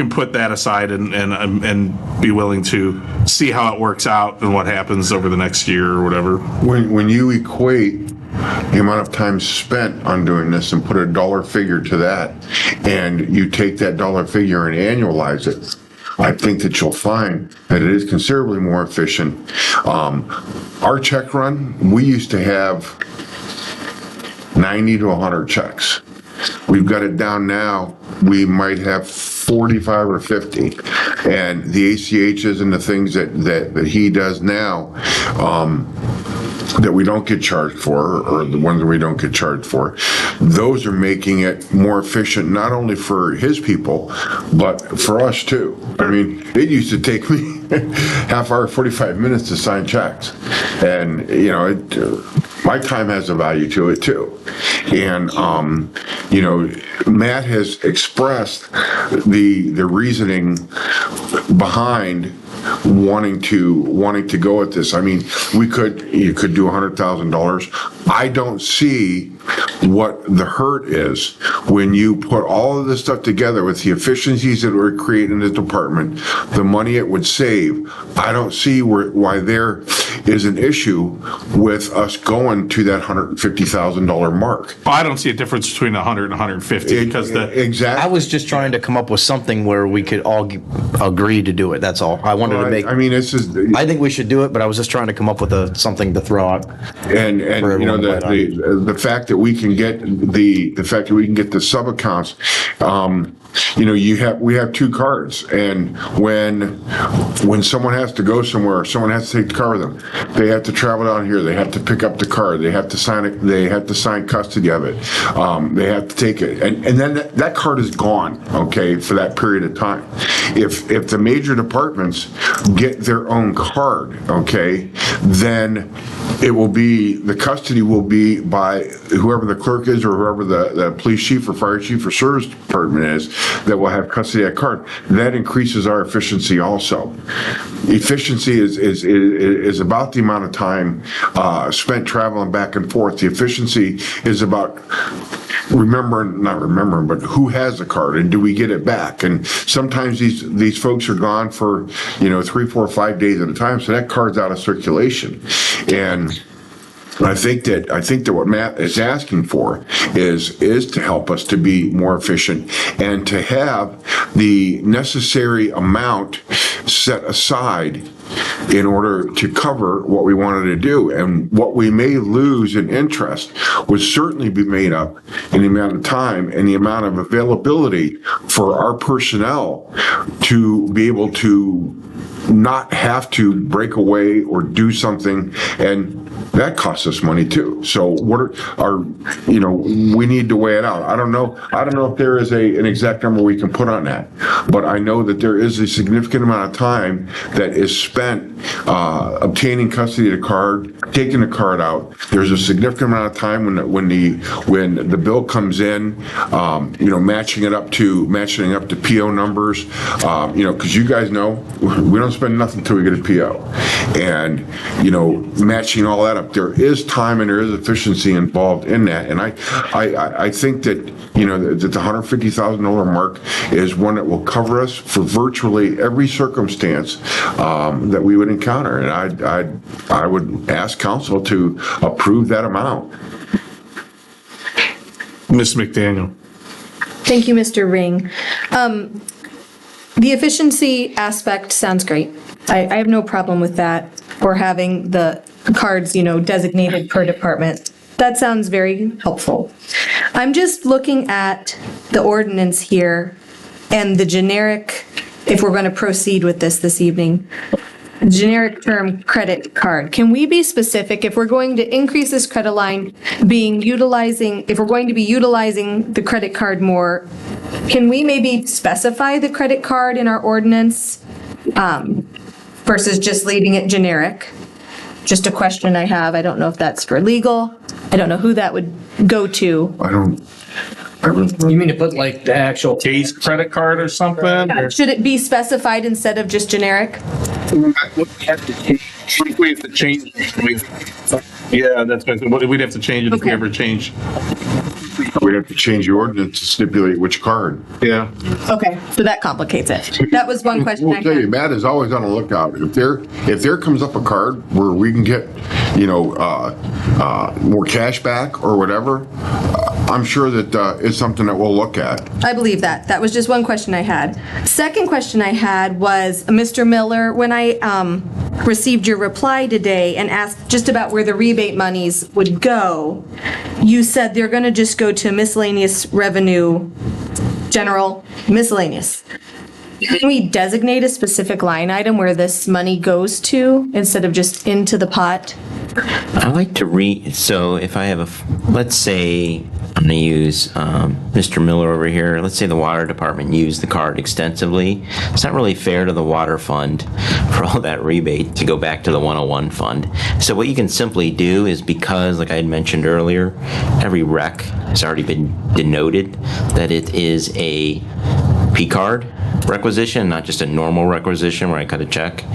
put that aside and be willing to see how it works out and what happens over the next year or whatever. When you equate the amount of time spent on doing this and put a dollar figure to that, and you take that dollar figure and annualize it, I think that you'll find that it is considerably more efficient. Our check run, we used to have 90 to 100 checks. We've got it down now, we might have 45 or 50. And the ACHs and the things that he does now, that we don't get charged for, or the ones that we don't get charged for, those are making it more efficient, not only for his people, but for us too. I mean, it used to take me half hour, 45 minutes to sign checks. And, you know, my time has a value to it too. And, you know, Matt has expressed the reasoning behind wanting to go at this. I mean, you could do $100,000. I don't see what the hurt is when you put all of this stuff together with the efficiencies that were created in the department, the money it would save. I don't see why there is an issue with us going to that $150,000 mark. I don't see a difference between 100 and 150 because exactly. I was just trying to come up with something where we could all agree to do it. That's all. I wanted to make. I mean, this is. I think we should do it, but I was just trying to come up with something to throw out. And you know, the fact that we can get the sub accounts. You know, we have two cards, and when someone has to go somewhere, someone has to take the car with them. They have to travel down here. They have to pick up the car. They have to sign it. They have to sign custody of it. They have to take it, and then that card is gone. Okay, for that period of time. If the major departments get their own card, okay, then the custody will be by whoever the clerk is or whoever the police chief or fire chief or service department is that will have custody of that card. That increases our efficiency also. Efficiency is about the amount of time spent traveling back and forth. The efficiency is about not remembering, but who has the card and do we get it back? And sometimes these folks are gone for, 3, 4, 5 days at a time, so that card's out of circulation. And I think that what Matt is asking for is to help us to be more efficient and to have the necessary amount set aside in order to cover what we wanted to do. And what we may lose in interest would certainly be made up in the amount of time and the amount of availability for our personnel to be able to not have to break away or do something, and that costs us money too. So we need to weigh it out. I don't know if there is an exact number we can put on that, but I know that there is a significant amount of time that is spent obtaining custody of the card, taking the card out. There's a significant amount of time when the bill comes in, matching it up to PO numbers, because you guys know we don't spend nothing until we get a PO, and matching all that up. There is time and there is efficiency involved in that, and I think that that the $150,000 mark is one that will cover us for virtually every circumstance that we would encounter, and I would ask council to approve that amount. Ms. McDaniel. Thank you, Mr. Ring. The efficiency aspect sounds great. I have no problem with that, or having the cards, designated per department. That sounds very helpful. I'm just looking at the ordinance here and the generic, if we're going to proceed with this evening, generic term credit card. Can we be specific if we're going to increase this credit line if we're going to be utilizing the credit card more, can we maybe specify the credit card in our ordinance versus just leaving it generic? Just a question I have. I don't know if that's for legal. I don't know who that would go to. I don't. You mean to put like the actual Case credit card or something? Or? Should it be specified instead of just generic? We have to change. Yeah, that's what we'd have to change it if we ever change. We'd have to change the ordinance to stipulate which card. Yeah. Okay, so that complicates it. That was one question I We'll tell you, had. Matt is always on the lookout. If there comes up a card where we can get, more cash back or whatever, I'm sure that it's something that we'll look at. I believe that. That was just one question I had. Second question I had was, Mr. Miller, when I received your reply today and asked just about where the rebate monies would go, you said they're going to just go to miscellaneous revenue, general miscellaneous. Can we designate a specific line item where this money goes to instead of just into the pot? I like to so if I have let's say I'm going to use Mr. Miller over here. Let's say the water department used the card extensively. It's not really fair to the water fund for all that rebate to go back to the 101 fund. So what you can simply do is, because like I had mentioned earlier, every rec has already been denoted that it is a P card requisition, not just a normal requisition where I cut a check.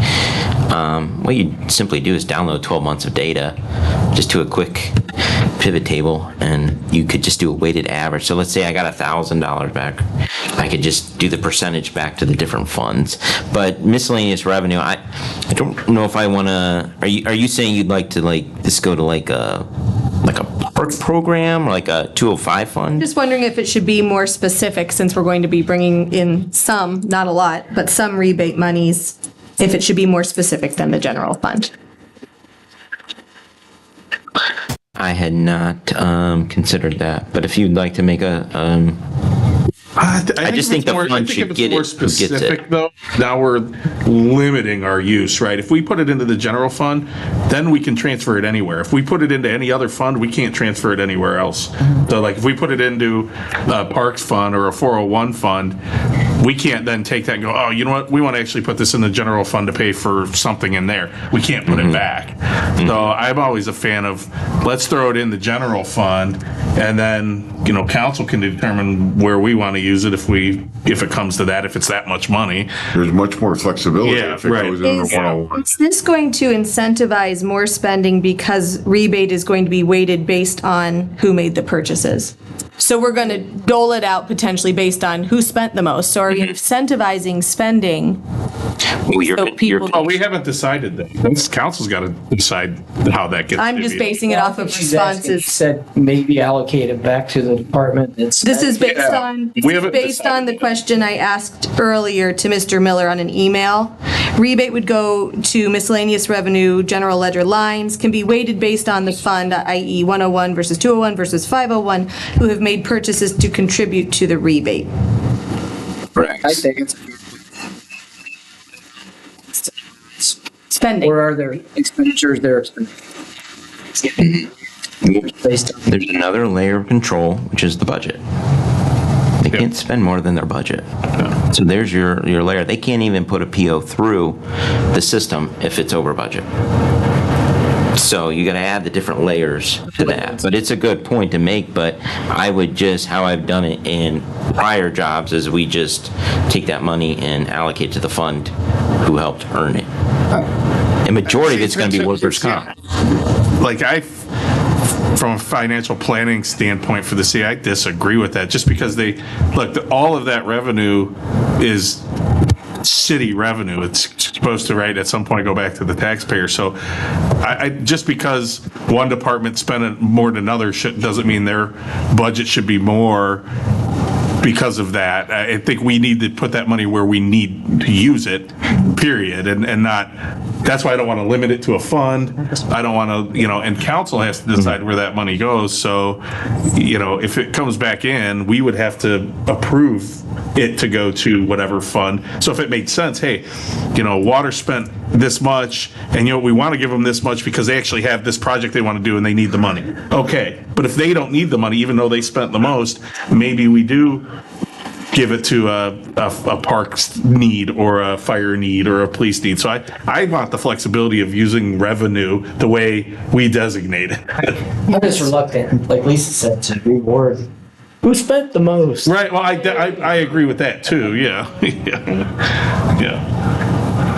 What you simply do is download 12 months of data, just do a quick pivot table, and you could just do a weighted average. So let's say I got $1,000 back. I could just do the percentage back to the different funds. But miscellaneous revenue, I don't know if I want to, are you saying you'd like to this go to like a park program, or like a 205 fund? Just wondering if it should be more specific, since we're going to be bringing in some, not a lot, but some rebate monies, if it should be more specific than the general fund. I had not considered that, but if you'd like to make I just think the fund should get it. More specific, though. Now we're limiting our use, right? If we put it into the general fund, then we can transfer it anywhere. If we put it into any other fund, we can't transfer it anywhere else. So, like, if we put it into a parks fund or a 401 fund, we can't then take that and go, oh, you know what? We want to actually put this in the general fund to pay for something in there. We can't put it back. So I'm always a fan of, let's throw it in the general fund, and then, council can determine where we want to use it if it comes to that, if it's that much money. There's much more flexibility if it goes into 101. Is this going to incentivize more spending because rebate is going to be weighted based on who made the purchases? So we're going to dole it out potentially based on who spent the most. So are we incentivizing spending? We haven't decided that. This council's got to decide how that gets. I'm just basing it off of responses. Said maybe allocate it back to the department. This is based on the question I asked earlier to Mr. Miller on an email. Rebate would go to miscellaneous revenue, general ledger lines, can be weighted based on the fund, i.e. 101 versus 201 versus 501, who have made purchases to contribute to the rebate. Correct. I think it's spending. Or are there expenditures there? There's another layer of control, which is the budget. They can't spend more than their budget. So there's your layer. They can't even put a PO through the system if it's over budget. So you got to add the different layers to that. But it's a good point to make, but I would just, how I've done it in prior jobs is we just take that money and allocate to the fund who helped earn it. A majority of it's going to be workers' comp. From a financial planning standpoint for the city, I disagree with that, just because all of that revenue is city revenue. It's supposed to, right, at some point go back to the taxpayer. So I just because one department spent it more than another doesn't mean their budget should be more because of that. I think we need to put that money where we need to use it, period, and not, that's why I don't want to limit it to a fund. I don't want to, and council has to decide where that money goes. So, if it comes back in, we would have to approve it to go to whatever fund. So if it made sense, hey, water spent this much, and we want to give them this much because they actually have this project they want to do and they need the money. Okay, but if they don't need the money, even though they spent the most, maybe we do give it to a parks need or a fire need or a police need. So I want the flexibility of using revenue the way we designate it. I'm just reluctant, like Lisa said, to reward who spent the most. Right. Well, I agree with that too. Yeah. Yeah.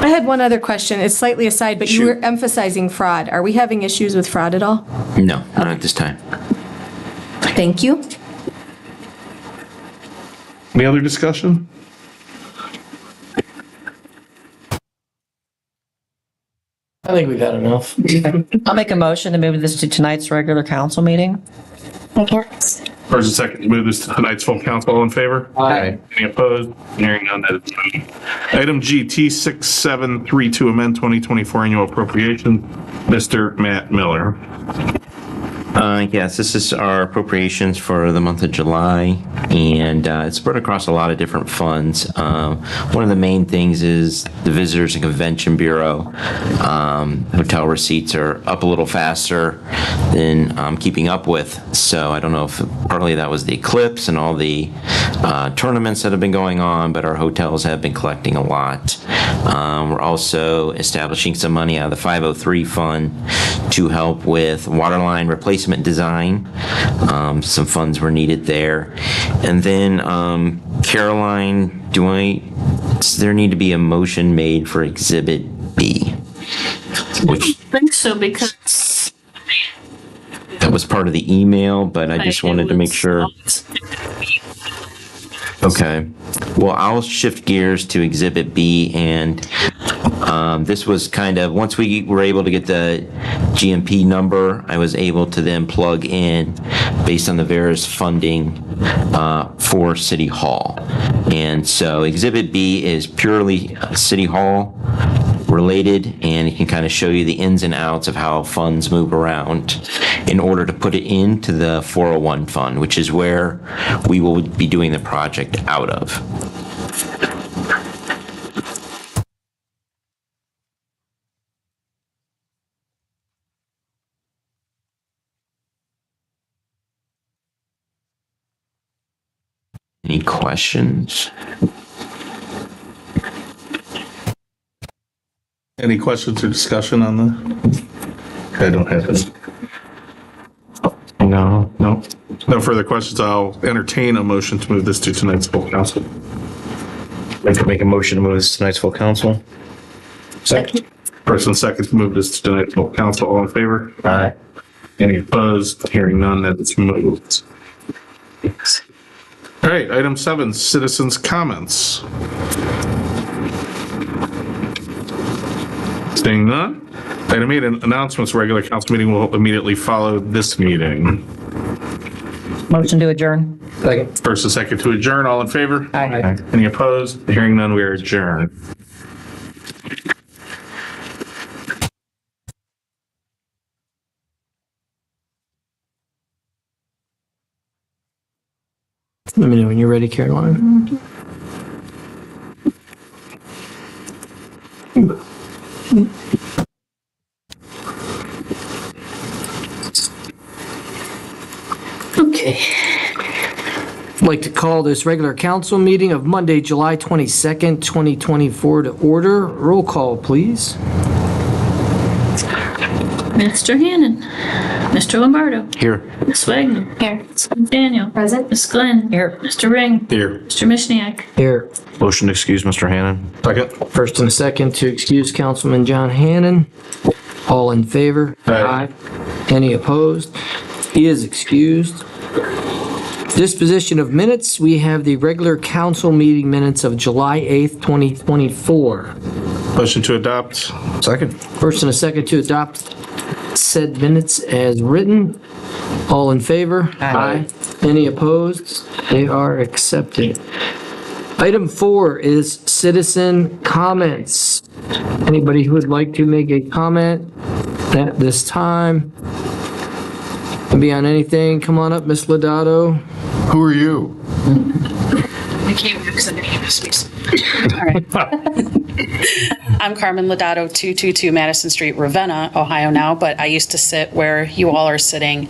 I had one other question. It's slightly aside, but you were emphasizing fraud. Are we having issues with fraud at all? No, not at this time. Thank you. Any other discussion? I think we've had enough. I'll make a motion to move this to tonight's regular council meeting. First and second, move this to tonight's full council. All in favor? Aye. Any opposed? Hearing none, that is moved. Item G, T6732, amend 2024 annual appropriations. Mr. Matt Miller. Yes, this is our appropriations for the month of July, and it's spread across a lot of different funds. One of the main things is the Visitors and Convention Bureau. Hotel receipts are up a little faster than I'm keeping up with, so I don't know if partly that was the eclipse and all the tournaments that have been going on, but our hotels have been collecting a lot. We're also establishing some money out of the 503 fund to help with waterline replacement design. Some funds were needed there. And then, Caroline, does there need to be a motion made for Exhibit B? I think so, because That was part of the email, but I just wanted to make sure. Okay. Well, I'll shift gears to Exhibit B, and this was kind of, once we were able to get the GMP number, I was able to then plug in based on the various funding for City Hall. And so Exhibit B is purely City Hall related, and it can kind of show you the ins and outs of how funds move around in order to put it into the 401 fund, which is where we will be doing the project out of. Any questions? Any questions or discussion on the? I don't have any. No. No further questions. I'll entertain a motion to move this to tonight's full council. Make a motion to move this to tonight's full council. Second. First and second to move this to tonight's full council. All in favor? Aye. Any opposed? Hearing none, that it's moved. All right, item 7, citizens' comments. Seeing none. Item 8, announcements. Regular council meeting will immediately follow this meeting. Motion to adjourn. Second. First and second to adjourn. All in favor? Aye. Any opposed? Hearing none, we are adjourned. Let me know when you're ready, Caroline. okay. I'd like to call this regular council meeting of Monday, July 22nd, 2024 to order. Roll call, please. Mr. Hannon. Mr. Lombardo. Here. Ms. Wagner. Here. Ms. Daniel. Present. Ms. Glenn. Here. Mr. Ring. Here. Mr. Mishniak. Here. Motion to excuse Mr. Hannon. Second. First and a second to excuse Councilman John Hannon. All in favor? Aye. Any opposed? He is excused. Disposition of minutes, we have the regular council meeting minutes of July 8th, 2024. Motion to adopt. Second. First and a second to adopt said minutes as written. All in favor? Aye. Any opposed? They are accepted. Item 4 is citizen comments. Anybody who would like to make a comment at this time? Can be on anything. Come on up, Miss Lodato. Who are you? I can't because I'm going to give this piece. All right. I'm Carmen Lodato, 222 Madison Street, Ravenna, Ohio now, but I used to sit where you all are sitting.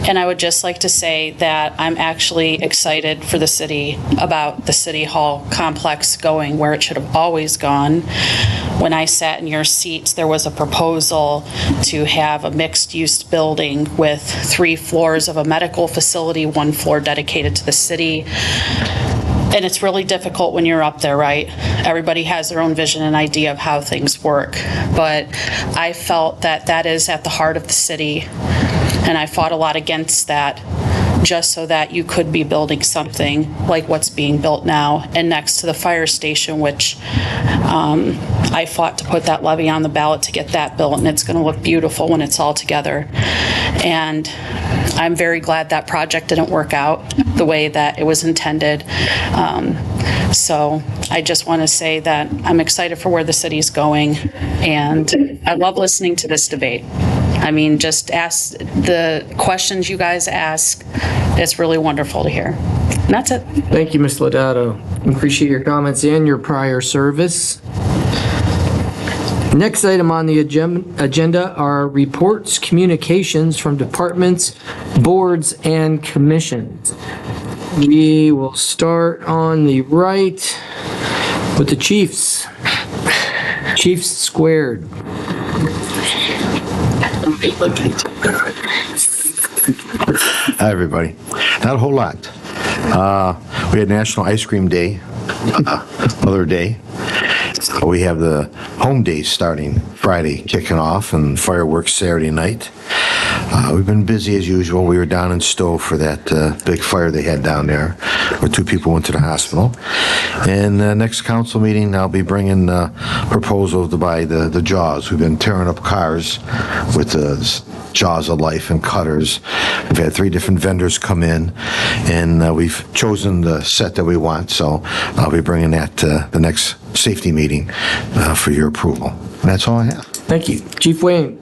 And I would just like to say that I'm actually excited for the city about the City Hall complex going where it should have always gone. When I sat in your seats, there was a proposal to have a mixed-use building with 3 floors of a medical facility, 1 floor dedicated to the city. And it's really difficult when you're up there, right? Everybody has their own vision and idea of how things work. But I felt that that is at the heart of the city, and I fought a lot against that, just so that you could be building something like what's being built now and next to the fire station, which I fought to put that levy on the ballot to get that built, and it's going to look beautiful when it's all together. And I'm very glad that project didn't work out the way that it was intended. So I just want to say that I'm excited for where the city's going, and I love listening to this debate. I mean, just ask the questions you guys ask. It's really wonderful to hear. And that's it. Thank you, Ms. Lodato. Appreciate your comments and your prior service. Next item on the agenda are reports, communications from departments, boards, and commissions. We will start on the right with the Chiefs. Chiefs squared. Hi, everybody. Not a whole lot. We had National Ice Cream Day, other day. We have the home days starting Friday, kicking off, and fireworks Saturday night. We've been busy as usual. We were down in Stowe for that big fire they had down there, where 2 people went to the hospital. And next council meeting, I'll be bringing proposals to buy the Jaws. We've been tearing up cars with the Jaws of Life and cutters. We've had 3 different vendors come in, and we've chosen the set that we want. So I'll be bringing that to the next safety meeting for your approval. And that's all I have. Thank you. Chief Wayne.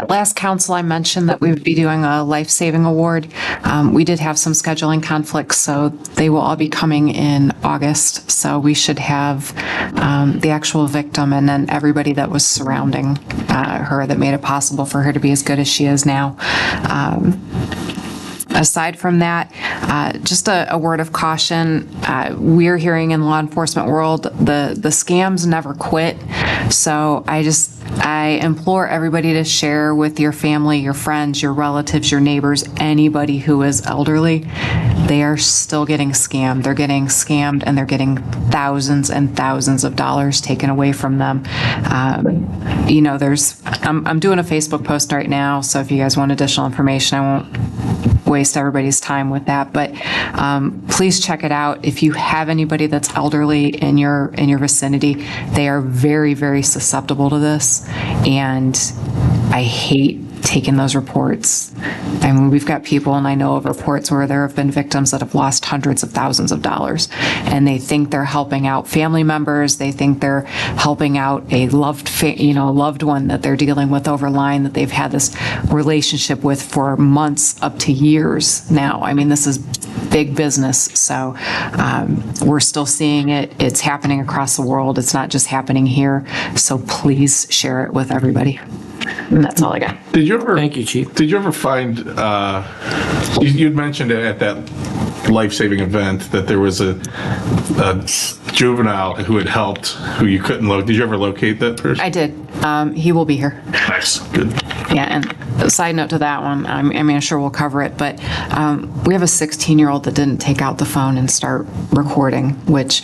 Last council, I mentioned that we would be doing a life-saving award. We did have some scheduling conflicts, so they will all be coming in August. So we should have the actual victim and then everybody that was surrounding her that made it possible for her to be as good as she is now. Aside from that, just a word of caution. We're hearing in the law enforcement world, the scams never quit. So I implore everybody to share with your family, your friends, your relatives, your neighbors, anybody who is elderly. They are still getting scammed. They're getting scammed and they're getting thousands and thousands of dollars taken away from them. You know, I'm doing a Facebook post right now, so if you guys want additional information, I won't waste everybody's time with that, but please check it out. If you have anybody that's elderly in your vicinity, they are very, very susceptible to this, and I hate taking those reports. I mean, we've got people, and I know of reports where there have been victims that have lost hundreds of thousands of dollars, and they think they're helping out family members. They think they're helping out a loved one that they're dealing with over line that they've had this relationship with for months up to years now. I mean, this is big business, so we're still seeing it. It's happening across the world. It's not just happening here. So please share it with everybody. And that's all I got. Did you ever? Thank you, Chief. Did you ever find? You'd mentioned at that life-saving event that there was a juvenile who had helped, who you couldn't locate. Did you ever locate that person? I did. He will be here. Nice. Good. Yeah, and a side note to that one, I mean, I'm sure we'll cover it, but we have a 16-year-old that didn't take out the phone and start recording, which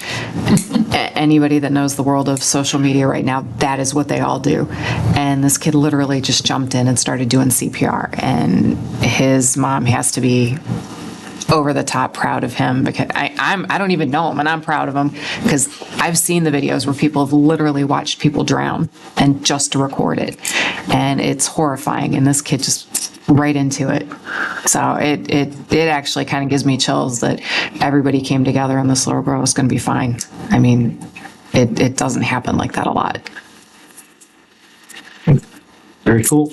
anybody that knows the world of social media right now, that is what they all do. And this kid literally just jumped in and started doing CPR, and his mom has to be over the top proud of him, because I don't even know him, and I'm proud of him because I've seen the videos where people have literally watched people drown and just to record it, and it's horrifying. And this kid just right into it. So it actually kind of gives me chills that everybody came together and this little girl is going to be fine. I mean, it doesn't happen like that a lot. Very cool.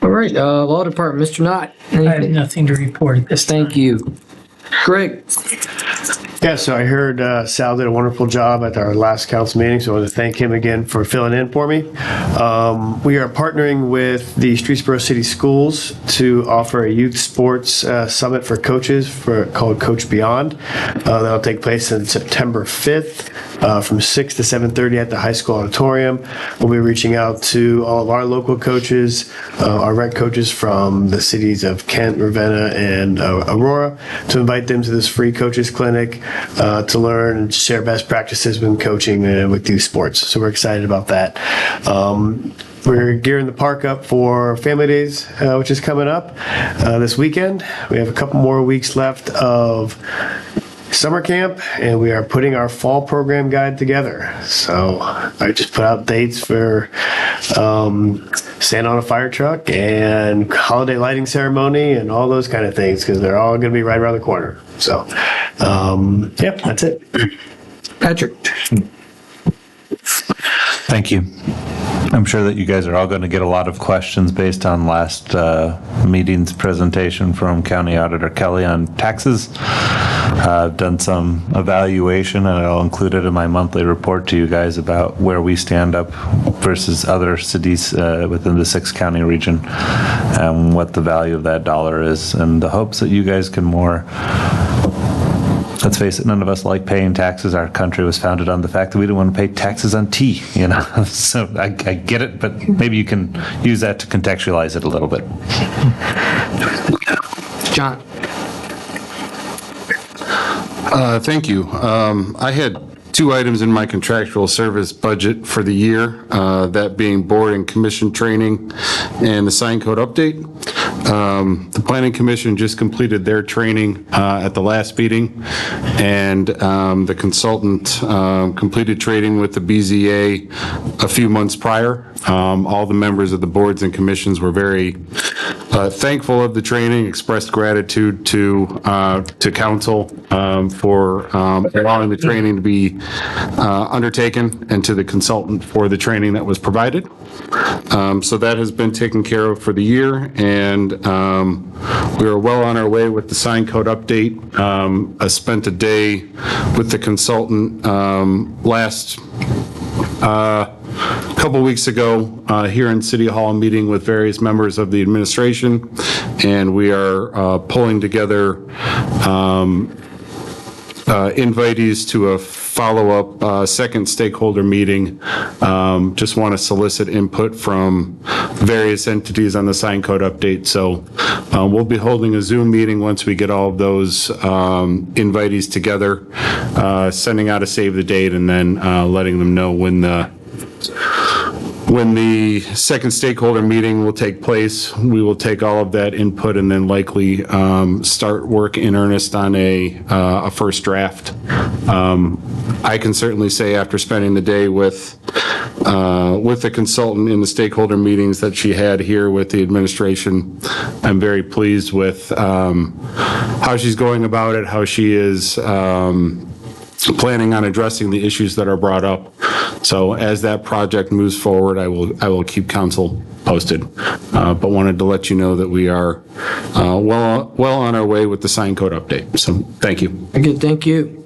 All right, Law Department, Mr. Knott. I have nothing to report at this time. Thank you. Greg. Yeah, so I heard Sal did a wonderful job at our last council meeting, so I want to thank him again for filling in for me. We are partnering with the Streetsboro City Schools to offer a youth sports summit for coaches called Coach Beyond. That'll take place on September 5th from 6 to 7:30 at the high school auditorium. We'll be reaching out to all of our local coaches, our rec coaches from the cities of Kent, Ravenna, and Aurora, to invite them to this free coaches clinic to learn and share best practices when coaching with youth sports. So we're excited about that. We're gearing the park up for Family Days, which is coming up this weekend. We have a couple more weeks left of summer camp, and we are putting our fall program guide together. So I just put out dates for Santa on a fire truck and holiday lighting ceremony and all those kind of things, because they're all going to be right around the corner. So, yeah, that's it. Patrick. Thank you. I'm sure that you guys are all going to get a lot of questions based on last meeting's presentation from County Auditor Kelly on taxes. I've done some evaluation, and I'll include it in my monthly report to you guys about where we stand up versus other cities within the 6-county region, and what the value of that dollar is, and the hopes that you guys can more. Let's face it, none of us like paying taxes. Our country was founded on the fact that we didn't want to pay taxes on tea, you know? So I get it, but maybe you can use that to contextualize it a little bit. John. Thank you. I had 2 items in my contractual service budget for the year, that being board and commission training and the sign code update. The Planning Commission just completed their training at the last meeting, and the consultant completed training with the BZA a few months prior. All the members of the boards and commissions were very thankful of the training, expressed gratitude to council for allowing the training to be undertaken, and to the consultant for the training that was provided. So that has been taken care of for the year, and we are well on our way with the sign code update. I spent a day with the consultant last couple weeks ago here in City Hall, meeting with various members of the administration, and we are pulling together invitees to a follow-up second stakeholder meeting. Just want to solicit input from various entities on the sign code update. So we'll be holding a Zoom meeting once we get all of those invitees together, sending out a save the date, and then letting them know when the second stakeholder meeting will take place. We will take all of that input and then likely start work in earnest on a first draft. I can certainly say, after spending the day with the consultant in the stakeholder meetings that she had here with the administration, I'm very pleased with how she's going about it, how she is planning on addressing the issues that are brought up. So as that project moves forward, I will keep council posted, but wanted to let you know that we are well on our way with the sign code update. So thank you. Good, thank you.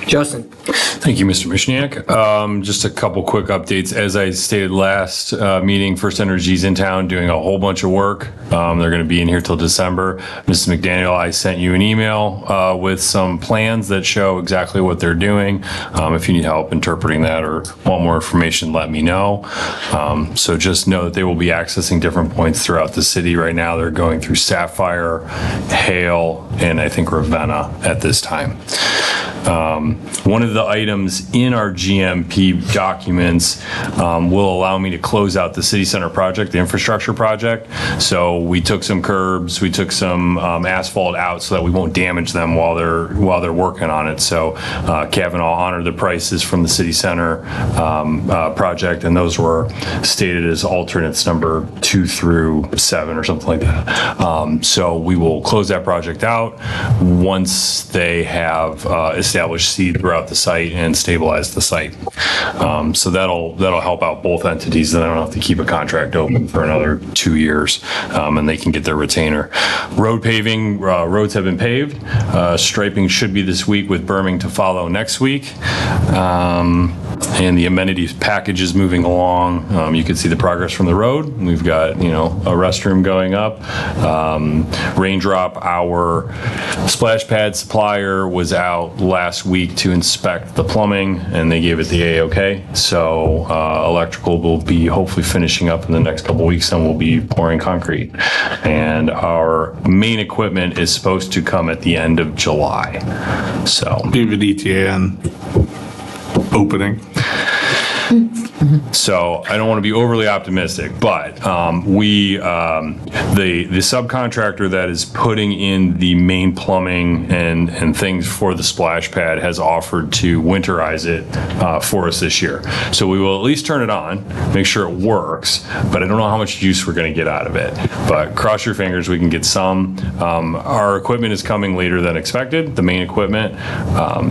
Justin. Thank you, Mr. Mishniak. Just a couple quick updates. As I stated last meeting, First Energy's in town doing a whole bunch of work. They're going to be in here till December. Mrs. McDaniel, I sent you an email with some plans that show exactly what they're doing. If you need help interpreting that or want more information, let me know. So just know that they will be accessing different points throughout the city. Right now, they're going through Sapphire, Hale, and I think Ravenna at this time. One of the items in our GMP documents will allow me to close out the city center project, the infrastructure project. So we took some curbs, we took some asphalt out so that we won't damage them while they're working on it. So Kavanaugh honored the prices from the city center project, and those were stated as alternates number 2 through 7 or something like that. So we will close that project out once they have established seed throughout the site and stabilize the site. So that'll help out both entities. Then I don't have to keep a contract open for another 2 years, and they can get their retainer. Road paving, roads have been paved. Striping should be this week, with berming to follow next week. And the amenities package is moving along. You can see the progress from the road. We've got, a restroom going up. Raindrop, our splash pad supplier, was out last week to inspect the plumbing, and they gave it the A-OK. So electrical will be hopefully finishing up in the next couple weeks, and we'll be pouring concrete. And our main equipment is supposed to come at the end of July. So Even ETA on opening. So I don't want to be overly optimistic, but the subcontractor that is putting in the main plumbing and things for the splash pad has offered to winterize it for us this year. So we will at least turn it on, make sure it works, but I don't know how much use we're going to get out of it. But cross your fingers, we can get some. Our equipment is coming later than expected, the main equipment,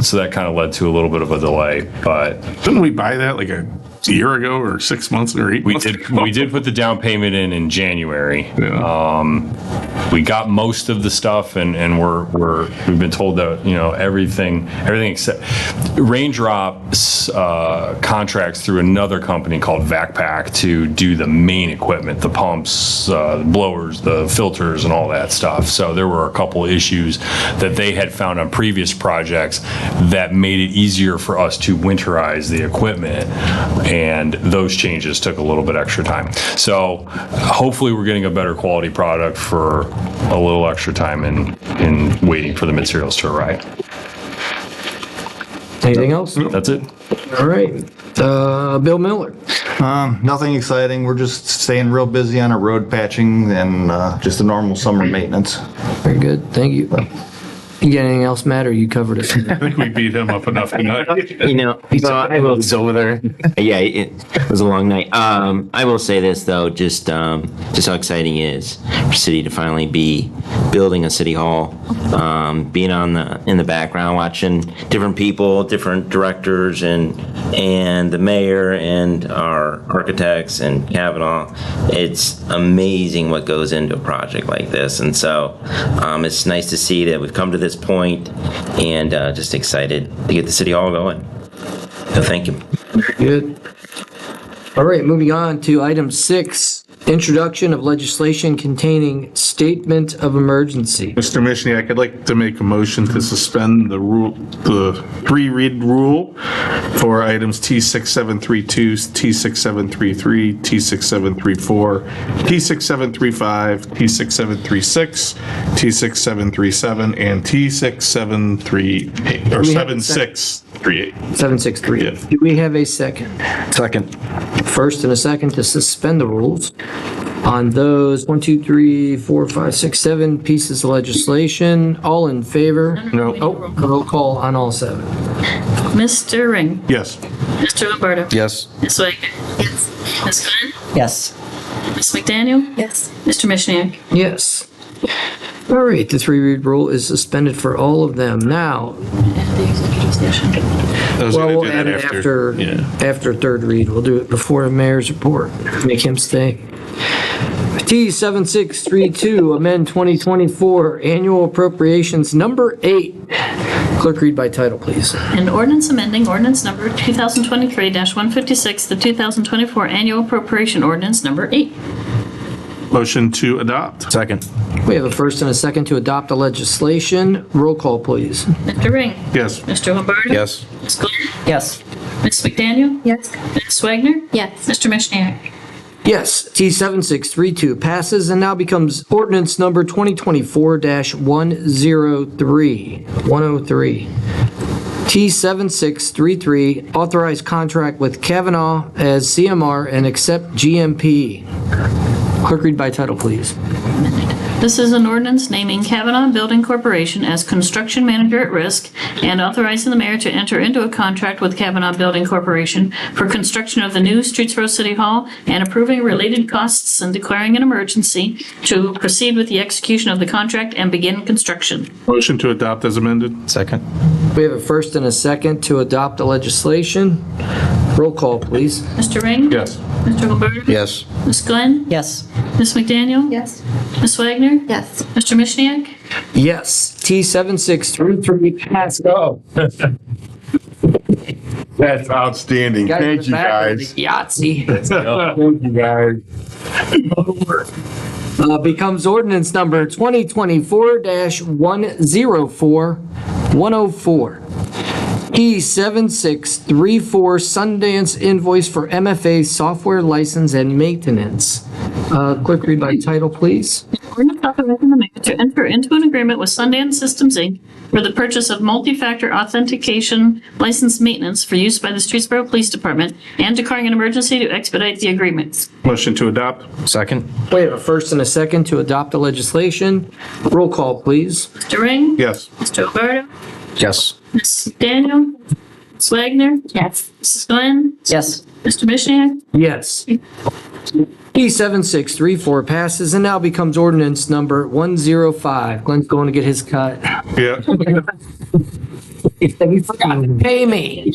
so that kind of led to a little bit of a delay, but. Didn't we buy that like a year ago or 6 months or 8 months ago? We did put the down payment in January. We got most of the stuff, and we've been told that everything except Raindrop's contracts through another company called VacPack to do the main equipment, the pumps, the blowers, the filters, and all that stuff. So there were a couple issues that they had found on previous projects that made it easier for us to winterize the equipment, and those changes took a little bit extra time. So hopefully we're getting a better quality product for a little extra time in waiting for the materials to arrive. Anything else? That's it. All right. Bill Miller. Nothing exciting. We're just staying real busy on our road patching and just the normal summer maintenance. Very good. Thank you. You got anything else, Matt, or you covered it? I think we beat him up enough tonight. He's over there. Yeah, it was a long night. I will say this though, just how exciting it is for city to finally be building a city hall. Being in the background, watching different people, different directors, and the mayor and our architects and Kavanaugh. It's amazing what goes into a project like this, and so it's nice to see that we've come to this point, and just excited to get the city hall going. So thank you. Good. All right, moving on to item 6, introduction of legislation containing statement of emergency. Mr. Mishniak, I'd like to make a motion to suspend the 3-read rule for items T6732, T6733, T6734, T6735, T6736, T6737, and T673 or 7638. 7638. Do we have a second? Second. First and a second to suspend the rules on those 1, 2, 3, 4, 5, 6, 7 pieces of legislation. All in favor? No. Oh, roll call on all 7. Mr. Ring. Yes. Mr. Lombardo. Yes. Ms. Wagner. Yes. Ms. Glenn. Yes. Ms. McDaniel. Yes. Mr. Mishniak. Yes. All right, the 3-read rule is suspended for all of them. Now, well, we'll add it after third read. We'll do it before the mayor's report. Make him stay. T7632, amend 2024 annual appropriations number 8. Clerk, read by title, please. An ordinance amending ordinance number 2023-156, the 2024 annual appropriation ordinance number 8. Motion to adopt. Second. We have a first and a second to adopt the legislation. Roll call, please. Mr. Ring. Yes. Mr. Lombardo. Yes. Ms. Glenn. Yes. Ms. McDaniel. Yes. Ms. Wagner. Yes. Mr. Mishniak. Yes, T7632 passes and now becomes ordinance number 2024-103. T7633, authorized contract with Kavanaugh as CMR and accept GMP. Clerk, read by title, please. This is an ordinance naming Kavanaugh Building Corporation as construction manager at risk and authorizing the mayor to enter into a contract with Kavanaugh Building Corporation for construction of the new Streetsboro City Hall and approving related costs and declaring an emergency to proceed with the execution of the contract and begin construction. Motion to adopt as amended. Second. We have a first and a second to adopt the legislation. Roll call, please. Mr. Ring? Yes. Mr. Lombardo? Yes. Ms. Glenn? Yes. Ms. McDaniel? Yes. Ms. Wagner? Yes. Mr. Mishniak? Yes, T7633 passed. Go. That's outstanding. Thank you, guys. Yahtzee. Thank you, guys. Becomes ordinance number 2024-104. T7634 Sundance invoice for MFA software license and maintenance. Quick read by title, please. Ordinance authorizing the mayor to enter into an agreement with Sundance Systems, Inc. for the purchase of multi-factor authentication license maintenance for use by the Streetsboro Police Department and declaring an emergency to expedite the agreement. Motion to adopt. Second. We have a first and a second to adopt the legislation. Roll call, please. Mr. Ring? Yes. Mr. Lombardo? Yes. Ms. Daniel? Ms. Wagner? Yes. Mrs. Glenn? Yes. Mr. Mishniak? Yes. P7634 passes and now becomes ordinance number 105. Glenn's going to get his cut. Yeah. He forgot to pay me.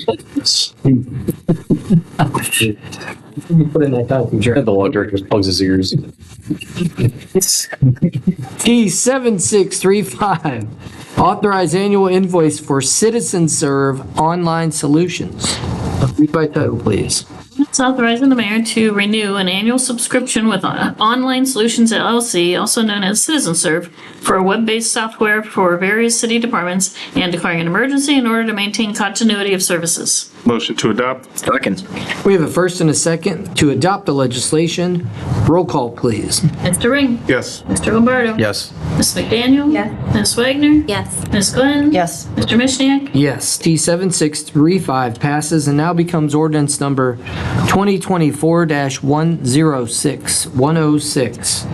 Put in that time, sure. The law director just plugs his ears. T7635, authorize annual invoice for Citizen Serve Online Solutions. Read by title, please. It's authorizing the mayor to renew an annual subscription with Online Solutions LLC, also known as CitizenServe, for a web-based software for various city departments and declaring an emergency in order to maintain continuity of services. Motion to adopt. Second. We have a first and a second to adopt the legislation. Roll call, please. Mr. Ring? Yes. Mr. Lombardo? Yes. Ms. McDaniel? Yes. Ms. Wagner? Yes. Ms. Glenn? Yes. Mr. Mishniak? Yes, T7635 passes and now becomes ordinance number 2024-106.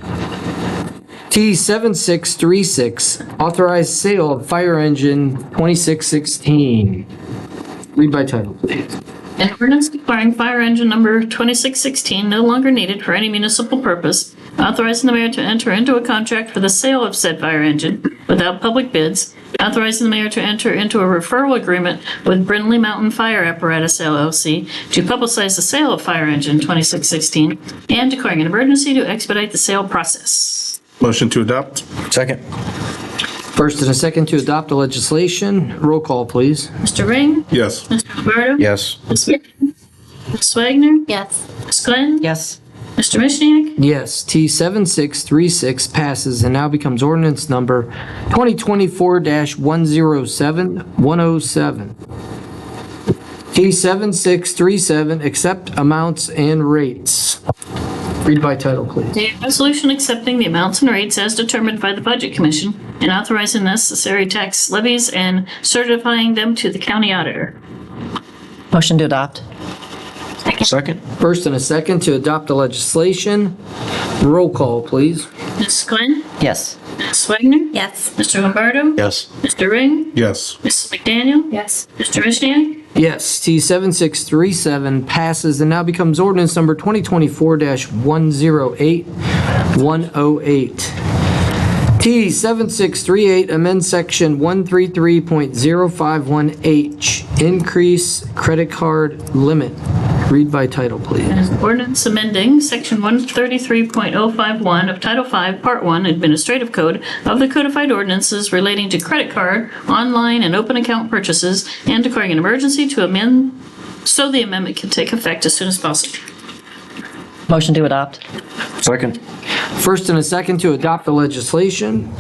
T7636, authorized sale of fire engine 2616. Read by title, please. An ordinance declaring fire engine number 2616 no longer needed for any municipal purpose, authorizing the mayor to enter into a contract for the sale of said fire engine without public bids, authorizing the mayor to enter into a referral agreement with Brindley Mountain Fire Apparatus LLC to publicize the sale of fire engine 2616, and declaring an emergency to expedite the sale process. Motion to adopt. Second. First and a second to adopt the legislation. Roll call, please. Mr. Ring? Yes. Mr. Lombardo? Yes. Ms. Wagner? Yes. Ms. Glenn? Yes. Mr. Mishniak? Yes, T7636 passes and now becomes ordinance number 2024-107. T7637, accept amounts and rates. Read by title, please. A resolution accepting the amounts and rates as determined by the Budget Commission and authorizing necessary tax levies and certifying them to the county auditor. Motion to adopt. Second. First and a second to adopt the legislation. Roll call, please. Ms. Glenn? Yes. Ms. Wagner? Yes. Mr. Lombardo? Yes. Mr. Ring? Yes. Mrs. McDaniel? Yes. Mr. Mishniak? Yes, T7637 passes and now becomes ordinance number 2024-108. T7638 amends section 133.051H, increase credit card limit. Read by title, please. An ordinance amending section 133.051 of Title V, Part 1, Administrative Code of the Codified Ordinances relating to credit card, online, and open account purchases, and declaring an emergency to amend so the amendment can take effect as soon as possible. Motion to adopt. Second. First and a second to adopt the legislation.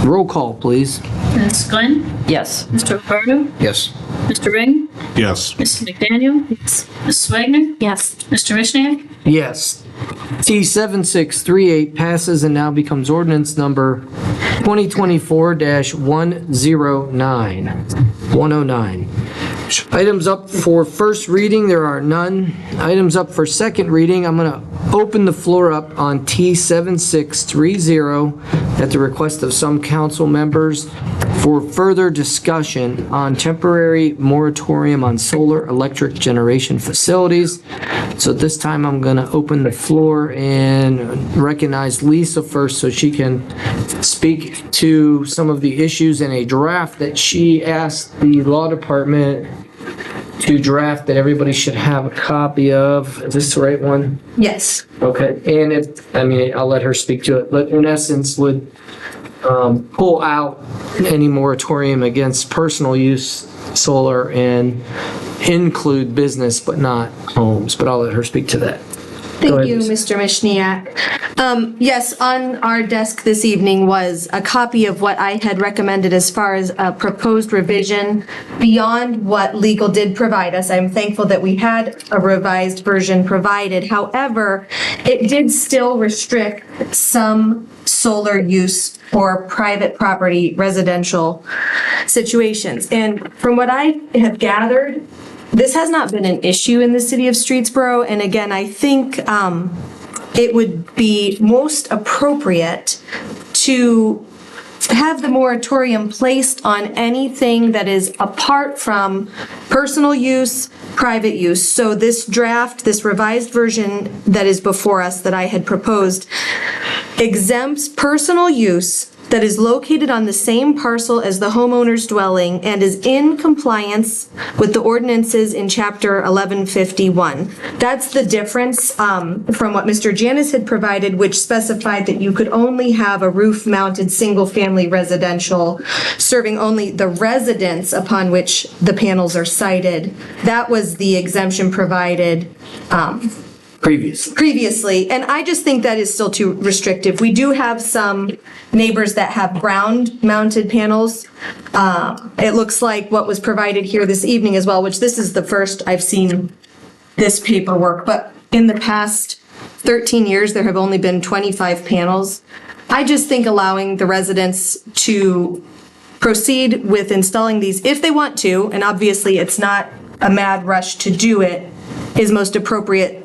Roll call, please. Ms. Glenn? Yes. Mr. Lombardo? Yes. Mr. Ring? Yes. Mrs. McDaniel? Yes. Mrs. Wagner? Yes. Mr. Mishniak? Yes. T7638 passes and now becomes ordinance number 2024-109. Items up for first reading, there are none. Items up for second reading, I'm going to open the floor up on T7630 at the request of some council members for further discussion on temporary moratorium on solar electric generation facilities. So this time I'm going to open the floor and recognize Lisa first so she can speak to some of the issues in a draft that she asked the law department to draft that everybody should have a copy of. Is this the right one? Yes. Okay, and I'll let her speak to it, but in essence would pull out any moratorium against personal use solar and include business but not homes, but I'll let her speak to that. Thank you, Mr. Mishniak. Yes, on our desk this evening was a copy of what I had recommended as far as a proposed revision beyond what legal did provide us. I'm thankful that we had a revised version provided. However, it did still restrict some solar use for private property residential situations. And from what I have gathered, this has not been an issue in the city of Streetsboro. And again, I think it would be most appropriate to have the moratorium placed on anything that is apart from personal use, private use. So this draft, this revised version that is before us that I had proposed exempts personal use that is located on the same parcel as the homeowner's dwelling and is in compliance with the ordinances in Chapter 1151. That's the difference from what Mr. Janis had provided, which specified that you could only have a roof-mounted single-family residential serving only the residence upon which the panels are sited. That was the exemption provided previously, and I just think that is still too restrictive. We do have some neighbors that have ground-mounted panels. It looks like what was provided here this evening as well, which this is the first I've seen this paperwork, but in the past 13 years, there have only been 25 panels. I just think allowing the residents to proceed with installing these if they want to, and obviously it's not a mad rush to do it, is most appropriate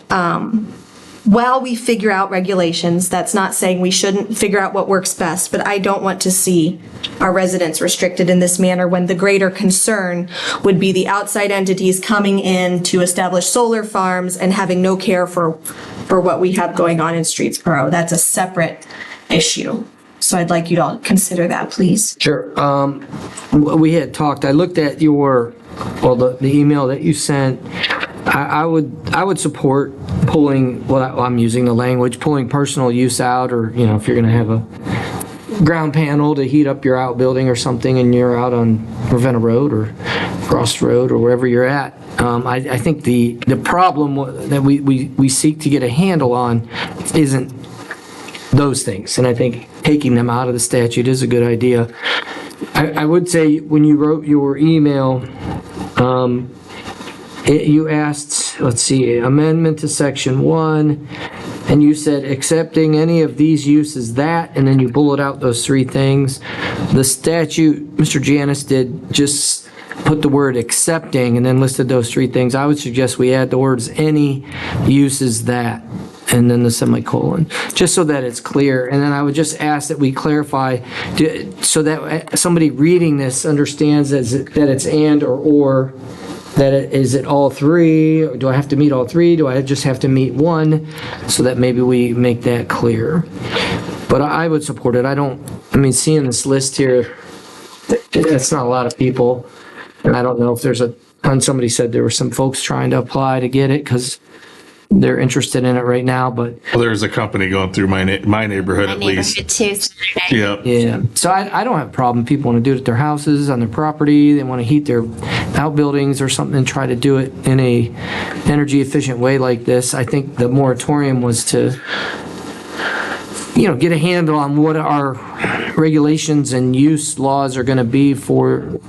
while we figure out regulations. That's not saying we shouldn't figure out what works best, but I don't want to see our residents restricted in this manner when the greater concern would be the outside entities coming in to establish solar farms and having no care for what we have going on in Streetsboro. That's a separate issue. So I'd like you to all consider that, please. Sure. We had talked, I looked at the email that you sent. I would support pulling, I'm using the language, pulling personal use out, or, if you're going to have a ground panel to heat up your outbuilding or something and you're out on Ravenna Road or Frost Road or wherever you're at. I think the problem that we seek to get a handle on isn't those things. And I think taking them out of the statute is a good idea. I would say when you wrote your email, you asked, amendment to section 1, and you said accepting any of these uses that, and then you bullet out those three things. The statute, Mr. Janis did just put the word accepting and then listed those three things. I would suggest we add the words any uses that, and then the semicolon, just so that it's clear. And then I would just ask that we clarify so that somebody reading this understands that it's and or. Is it all three? Or do I have to meet all three? Do I just have to meet one? So that maybe we make that clear. But I would support it. Seeing this list here, that's not a lot of people. And I don't know if somebody said there were some folks trying to apply to get it because they're interested in it right now, but. Well, there's a company going through my neighborhood at least. Too. Yeah. So I don't have a problem. People want to do it at their houses, on their property. They want to heat their outbuildings or something and try to do it in a energy efficient way like this. I think the moratorium was to, get a handle on what our regulations and use laws are going to be for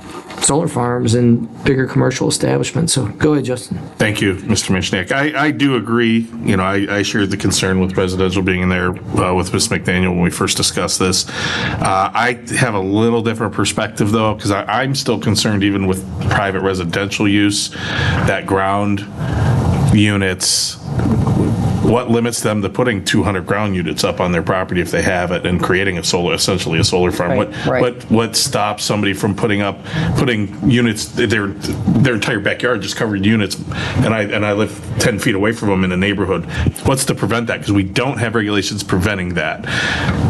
solar farms and bigger commercial establishments. So go ahead, Justin. Thank you, Mr. Minchniak. I do agree. I shared the concern with residential being in there with Ms. McDaniel when we first discussed this. I have a little different perspective, though, because I'm still concerned even with private residential use, that ground units, what limits them to putting 200 ground units up on their property if they have it and creating essentially a solar farm? What stops somebody from putting units, their entire backyard just covered units, and I live 10 feet away from them in a neighborhood? What's to prevent that? Because we don't have regulations preventing that.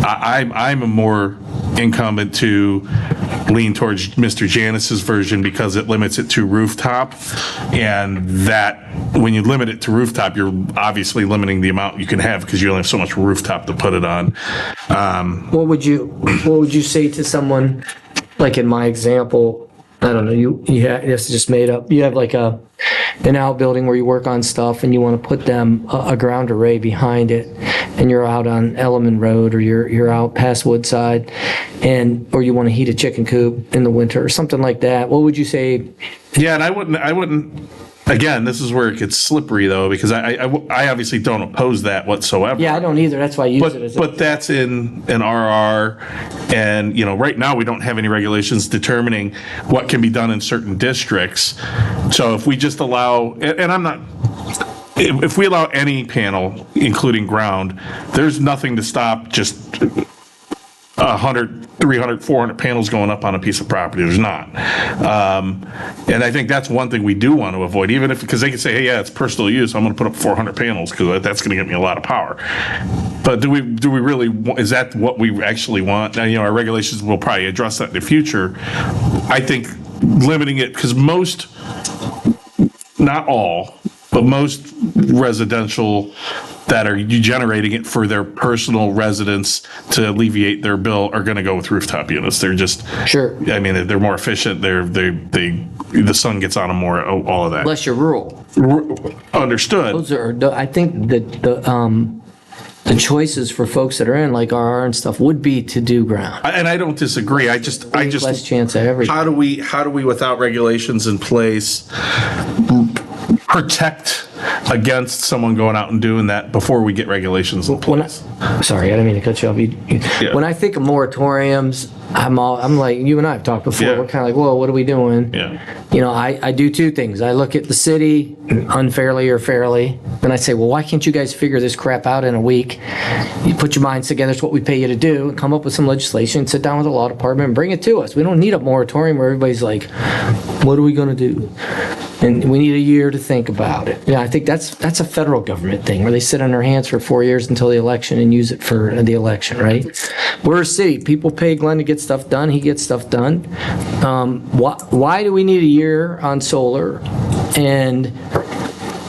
I'm a more incumbent to lean towards Mr. Janis's version because it limits it to rooftop, and that when you limit it to rooftop, you're obviously limiting the amount you can have because you only have so much rooftop to put it on. What would you say to someone, like in my example, I don't know, this is just made up. You have like an outbuilding where you work on stuff and you want to put them a ground array behind it. and you're out on Elliman Road, or you're out past Woodside, or you want to heat a chicken coop in the winter or something like that, what would you say? Yeah, and I wouldn't, again, this is where it gets slippery though, because I obviously don't oppose that whatsoever. Yeah, I don't either. That's why I use it as But that's in an RR, and, right now, we don't have any regulations determining what can be done in certain districts. So if we just allow, and I'm not, if we allow any panel, including ground, there's nothing to stop just 100, 300, 400 panels going up on a piece of property. There's not. And I think that's one thing we do want to avoid, even if, because they can say, hey, yeah, it's personal use, I'm going to put up 400 panels because that's going to get me a lot of power. But do we really, is that what we actually want? Now, our regulations will probably address that in the future. I think limiting it, because most, not all, but most residential that are generating it for their personal residence to alleviate their bill are going to go with rooftop units. They're just, sure. I mean, they're more efficient. The sun gets on them more. All of that. Unless you're rural. Understood. Those are, I think that the choices for folks that are in like RR and stuff would be to do ground. And I don't disagree. I just less chance of everything. How do we without regulations in place protect against someone going out and doing that before we get regulations in place? Sorry, I didn't mean to cut you off. Yeah. When I think of moratoriums, I'm like, you and I have talked before. Yeah. We're kind of like, whoa, what are we doing? Yeah. I do two things. I look at the city unfairly or fairly, and I say, well, why can't you guys figure this crap out in a week? You put your minds together, it's what we pay you to do, and come up with some legislation, sit down with the law department and bring it to us. We don't need a moratorium where everybody's like, what are we going to do? And we need a year to think about it. Yeah, I think that's a federal government thing where they sit on their hands for 4 years until the election and use it for the election, right? We're a city. People pay Glenn to get stuff done. He gets stuff done. Why do we need a year on solar? And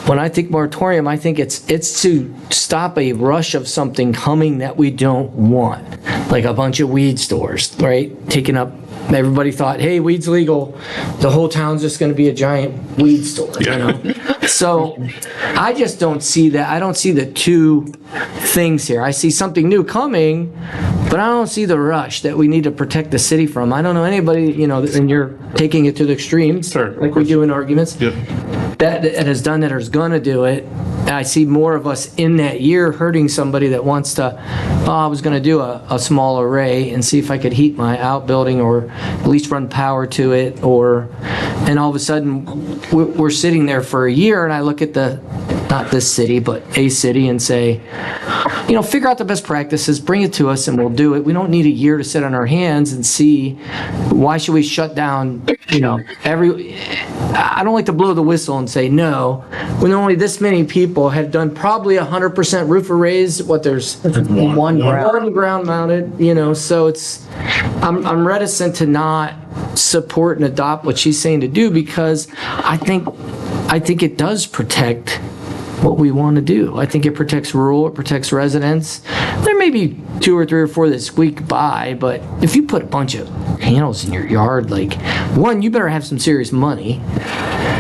when I think moratorium, I think it's to stop a rush of something coming that we don't want, like a bunch of weed stores, right? Taking up. Everybody thought, hey, weed's legal. The whole town's just going to be a giant weed store, So I just don't see that. I don't see the two things here. I see something new coming, but I don't see the rush that we need to protect the city from. I don't know anybody, and you're taking it to the extremes, like we do in arguments, that has done that or is going to do it. I see more of us in that year hurting somebody that wants to, I was going to do a small array and see if I could heat my outbuilding or at least run power to it, and all of a sudden we're sitting there for a year and I look at not this city, but a city and say, figure out the best practices, bring it to us and we'll do it. We don't need a year to sit on our hands and see, why should we shut down, I don't like to blow the whistle and say no, when only this many people have done probably 100% roof arrays, there's one ground mounted, so I'm reticent to not support and adopt what she's saying to do because I think it does protect what we want to do. I think it protects rural, it protects residents. There may be 2 or 3 or 4 that squeak by, but if you put a bunch of panels in your yard, one, you better have some serious money.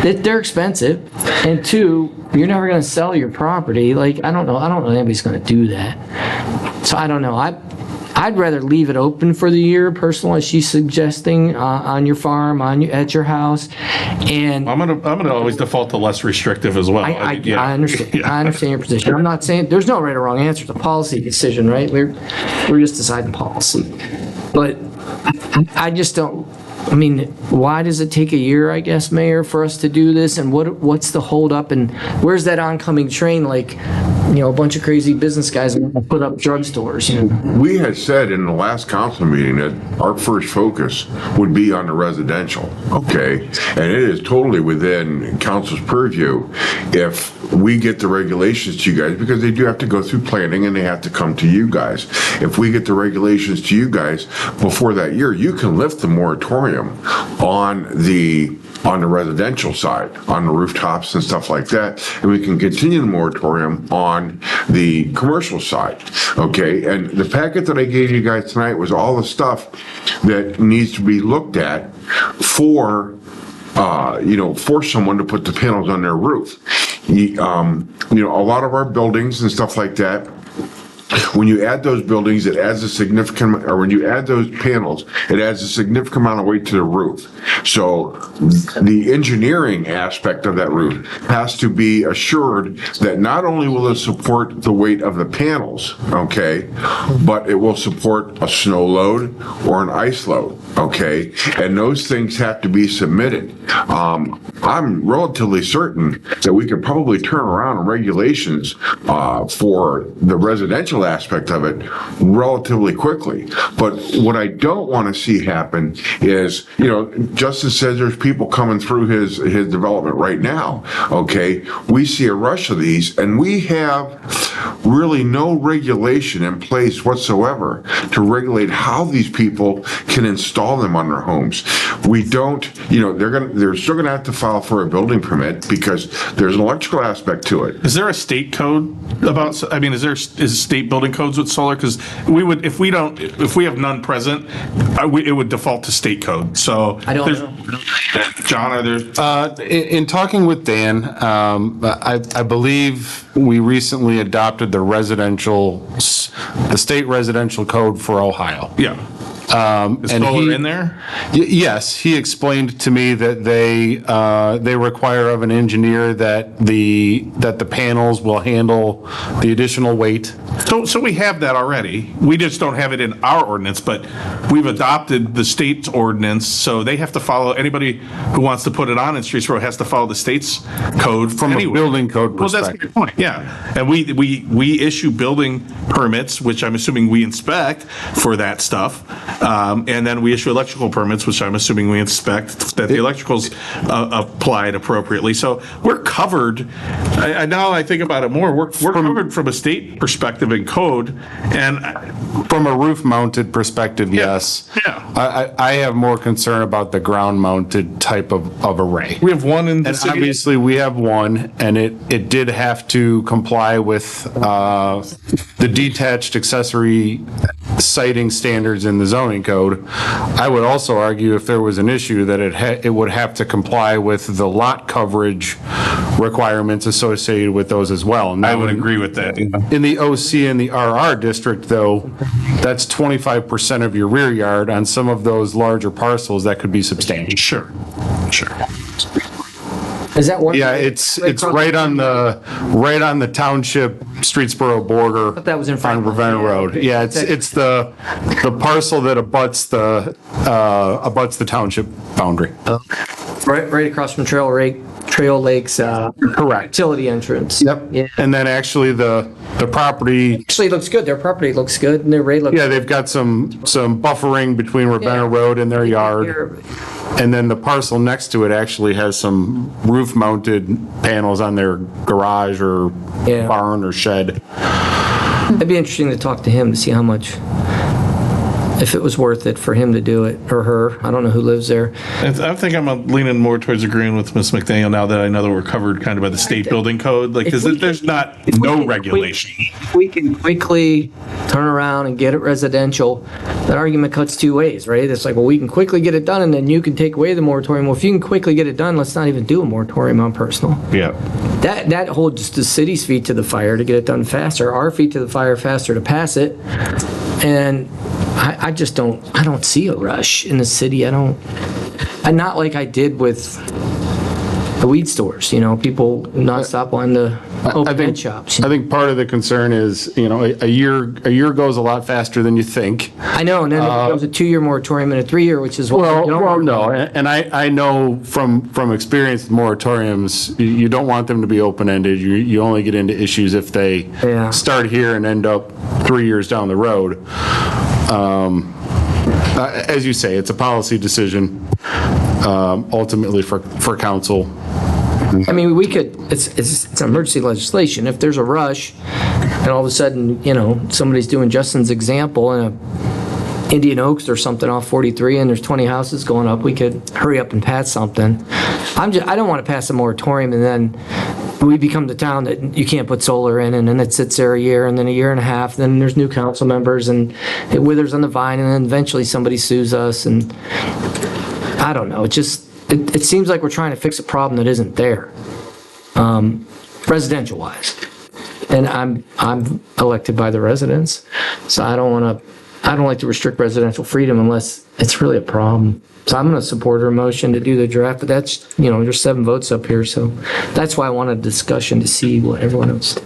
They're expensive, and 2, you're never going to sell your property. I don't know anybody's going to do that. So I don't know. I'd rather leave it open for the year, personally, as she's suggesting, on your farm, at your house. And I'm gonna always default to less restrictive as well. I understand. Yeah. I understand your position. I'm not saying there's no right or wrong answer. It's a policy decision, right? We're just deciding policy. But I just don't. I mean, why does it take a year, I guess, Mayor, for us to do this? And what's the holdup? And where's that oncoming train? A bunch of crazy business guys put up drugstores. We had said in the last council meeting that our first focus would be on the residential. Okay, and it is totally within council's purview if we get the regulations to you guys, because they do have to go through planning and they have to come to you guys. If we get the regulations to you guys before that year, you can lift the moratorium on the residential side, on the rooftops and stuff like that, and we can continue the moratorium on the commercial side, okay? And the packet that I gave you guys tonight was all the stuff that needs to be looked at for someone to put the panels on their roof. A lot of our buildings and stuff like that, When you add those buildings, it adds a significant, or when you add those panels, it adds a significant amount of weight to the roof. So the engineering aspect of that roof has to be assured that not only will it support the weight of the panels, okay, but it will support a snow load or an ice load, okay? And those things have to be submitted. I'm relatively certain that we could probably turn around regulations for the residential aspect of it relatively quickly. But what I don't want to see happen is, you know, Justin says there's people coming through his development right now, okay? We see a rush of these, and we have really no regulation in place whatsoever to regulate how these people can install them on their homes. We don't, you know, they're still gonna have to file for a building permit because there's an electrical aspect to it. Is there a state code about, I mean, is state building codes with solar? Because we would, if we have none present, it would default to state code. So I don't know. John, are there? In talking with Dan, I believe we recently adopted the state residential code for Ohio. Yeah. Is solar in there? Yes, he explained to me that they require of an engineer that the panels will handle the additional weight. So we have that already. We just don't have it in our ordinance, but we've adopted the state's ordinance, so they have to follow, anybody who wants to put it on in Streetsboro has to follow the state's code. From a building code perspective. Well, that's the point, yeah. And we issue building permits, which I'm assuming we inspect for that stuff. And then we issue electrical permits, which I'm assuming we inspect that the electricals applied appropriately. So we're covered. Now I think about it more, we're covered from a state perspective in code, and from a roof-mounted perspective, yes. Yeah. I have more concern about the ground-mounted type of array. We have one in the city. Obviously, we have one, and it did have to comply with the detached accessory siting standards in the zoning code. I would also argue if there was an issue that it would have to comply with the lot coverage requirements associated with those as well. I would agree with that. In the OC and the RR district, though, that's 25% of your rear yard. On some of those larger parcels, that could be substantial. Sure. Is that one? Yeah, it's right on the township Streetsboro border. That was in front on Ravenna Road. Yeah, it's the parcel that abuts the township boundary. Right across from Trail Lake's correct utility entrance. Yep. Yeah. And then actually the property actually looks good. Their property looks good, and their rate looks. Yeah, they've got some buffering between Ravenna Road and their yard. And then the parcel next to it actually has some roof-mounted panels on their garage or barn or shed. It'd be interesting to talk to him to see how much, if it was worth it for him to do it, or her. I don't know who lives there. I think I'm leaning more towards agreeing with Ms. McDaniel now that I know that we're covered kind of by the state building code, like, because there's no regulation. If we can quickly turn around and get it residential, that argument cuts two ways, right? It's like, well, we can quickly get it done, and then you can take away the moratorium. Well, if you can quickly get it done, let's not even do a moratorium on personal. Yeah. That holds the city's feet to the fire to get it done faster, our feet to the fire faster to pass it. And I just don't see a rush in the city. And not like I did with the weed stores, people nonstop wanting to open head shops. I think part of the concern is, a year goes a lot faster than you think. I know, and then it becomes a 2-year moratorium and a 3-year, which is what no, and I know from experience with moratoriums, you don't want them to be open-ended. You only get into issues if they start here and end up 3 years down the road. As you say, it's a policy decision, ultimately for council. I mean, we could, it's emergency legislation. If there's a rush and all of a sudden, somebody's doing Justin's example in a Indian Oaks or something off 43 and there's 20 houses going up, we could hurry up and pass something. I don't want to pass a moratorium and then we become the town that you can't put solar in, and then it sits there a year and then a year and a half, then there's new council members and it withers on the vine, and then eventually somebody sues us, and I don't know. It seems like we're trying to fix a problem that isn't there, residential wise. And And I'm elected by the residents, so I don't like to restrict residential freedom unless it's really a problem. So I'm going to support her motion to do the draft, but that's, there's 7 votes up here, so that's why I wanted a discussion to see what everyone else.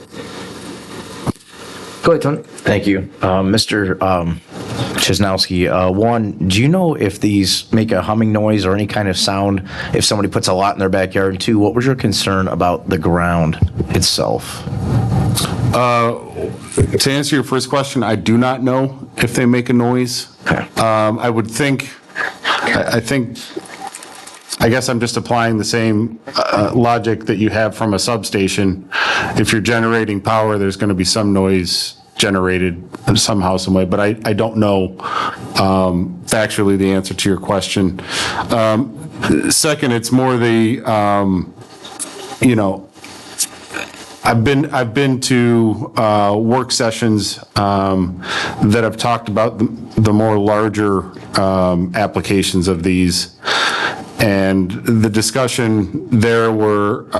Go ahead, Tony. Thank you. Mr. Chesnowski, one, do you know if these make a humming noise or any kind of sound if somebody puts a lot in their backyard? And two, what was your concern about the ground itself? To answer your first question, I do not know if they make a noise. Okay. I guess I'm just applying the same logic that you have from a substation. If you're generating power, there's going to be some noise generated somehow, some way, but I don't know factually the answer to your question. Second, it's more the, I've been to work sessions that have talked about the more larger applications of these, and the discussion there were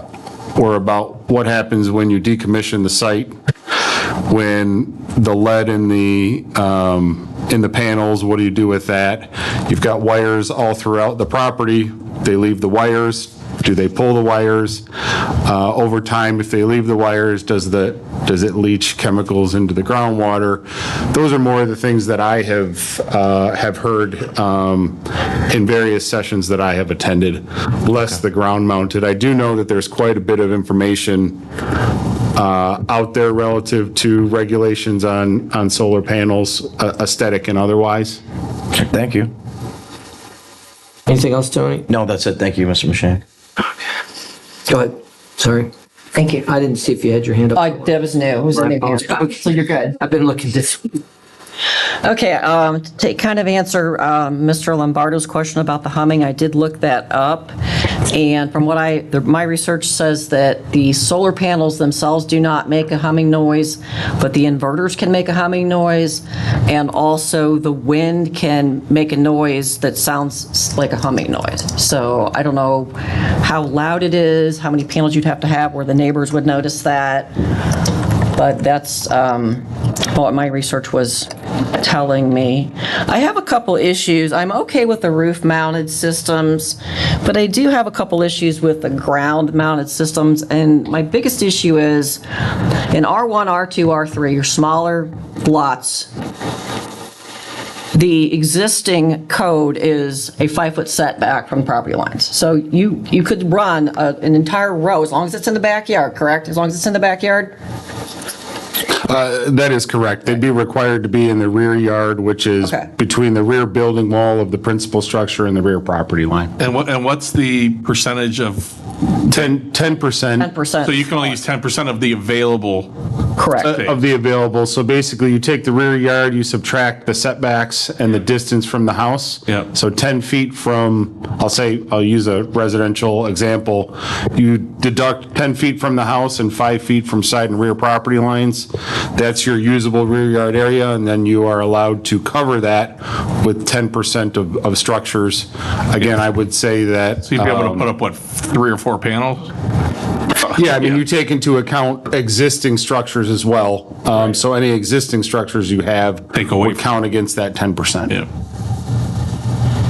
about what happens when you decommission the site, when the lead in the panels, what do you do with that? You've got wires all throughout the property. They leave the wires. Do they pull the wires? Over time, if they leave the wires, does it leach chemicals into the groundwater? Those are more of the things that I have heard in various sessions that I have attended, less the ground mounted. I do know that there's quite a bit of information out there relative to regulations on solar panels, aesthetic and otherwise. Thank you. Anything else, Tony? No, that's it. Thank you, Mr. Mashank. Go ahead. Sorry. Thank you. I didn't see if you had your hand up. That was new. It was a new hand. So you're good. I've been looking this. Okay, to kind of answer Mr. Lombardo's question about the humming, I did look that up. And from what my research says that the solar panels themselves do not make a humming noise, but the inverters can make a humming noise. And also the wind can make a noise that sounds like a humming noise. So I don't know how loud it is, how many panels you'd have to have where the neighbors would notice that. But that's what my research was telling me. I have a couple issues. I'm okay with the roof-mounted systems, but I do have a couple issues with the ground-mounted systems. And my biggest issue is in R1, R2, R3, your smaller lots, the existing code is a 5-foot setback from property lines. So you could run an entire row, as long as it's in the backyard, correct? As long as it's in the backyard? That is correct. They'd be required to be in the rear yard, which is between the rear building wall of the principal structure and the rear property line. And what's the percentage of? 10%. 10%. So you can only use 10% of the available. Correct. Of the available. So basically you take the rear yard, you subtract the setbacks and the distance from the house. Yeah. So 10 feet from, I'll use a residential example. You deduct 10 feet from the house and 5 feet from side and rear property lines. That's your usable rear yard area, and then you are allowed to cover that with 10% of structures. Again, I would say that. So you'd be able to put up, what, 3 or 4 panels? Yeah, I mean, you take into account existing structures as well. So any existing structures you have would count against that 10%. Yeah.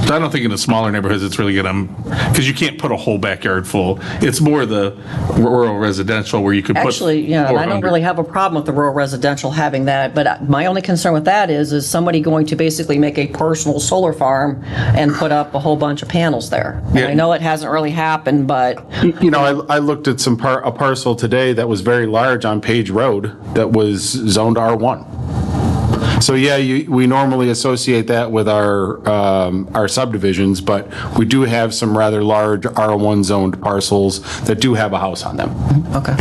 So I don't think in the smaller neighborhoods it's really going to, because you can't put a whole backyard full. It's more the rural residential where you could put. Actually, yeah, I don't really have a problem with the rural residential having that, but my only concern with that is somebody going to basically make a personal solar farm and put up a whole bunch of panels there? And I know it hasn't really happened, but. I looked at a parcel today that was very large on Page Road that was zoned R1. So yeah, we normally associate that with our subdivisions, but we do have some rather large R1 zoned parcels that do have a house on them. Okay.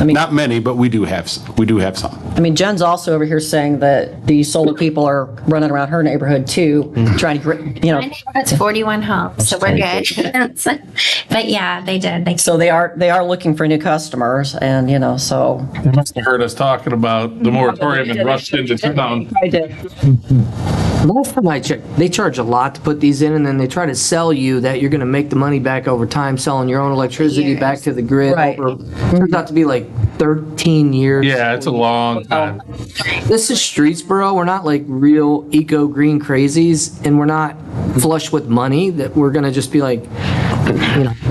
Not many, but we do have some. I mean, Jen's also over here saying that the solar people are running around her neighborhood too, trying to, My neighborhood's 41 homes, so we're good. But yeah, they did. So they are looking for new customers, and so. You must have heard us talking about the moratorium and rushed into town. I did. Last time I checked, they charge a lot to put these in, and then they try to sell you that you're going to make the money back over time, selling your own electricity back to the grid. Right. Turns out to be like 13 years. Yeah, it's a long time. This is Streetsboro. We're not like real eco green crazies, and we're not flush with money that we're gonna just be like,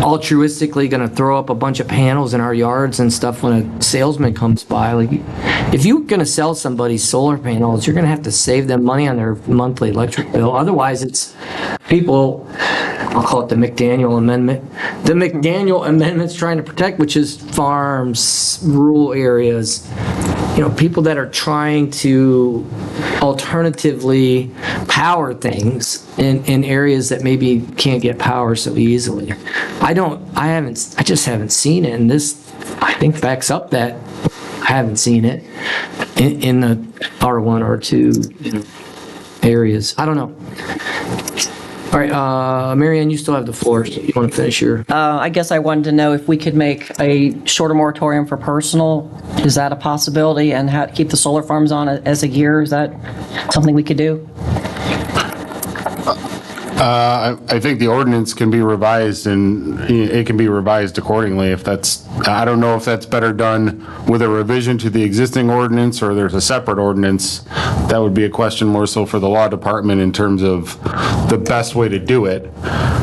altruistically gonna throw up a bunch of panels in our yards and stuff when a salesman comes by. Like, if you're gonna sell somebody solar panels, you're gonna have to save them money on their monthly electric bill. Otherwise, it's people, I'll call it the McDaniel Amendment. The McDaniel Amendment's trying to protect, which is farms, rural areas, people that are trying to alternatively power things in areas that maybe can't get power so easily. I just haven't seen it, and this, I think, backs up that I haven't seen it in the R1, R2 areas. I don't know. All right, Mary Ann, you still have the floor, so you want to finish your... I guess I wanted to know if we could make a shorter moratorium for personal. Is that a possibility? And how to keep the solar farms on as a year? Is that something we could do? I think the ordinance can be revised, and it can be revised accordingly if that's, I don't know if that's better done with a revision to the existing ordinance or there's a separate ordinance. That would be a question more so for the law department in terms of the best way to do it.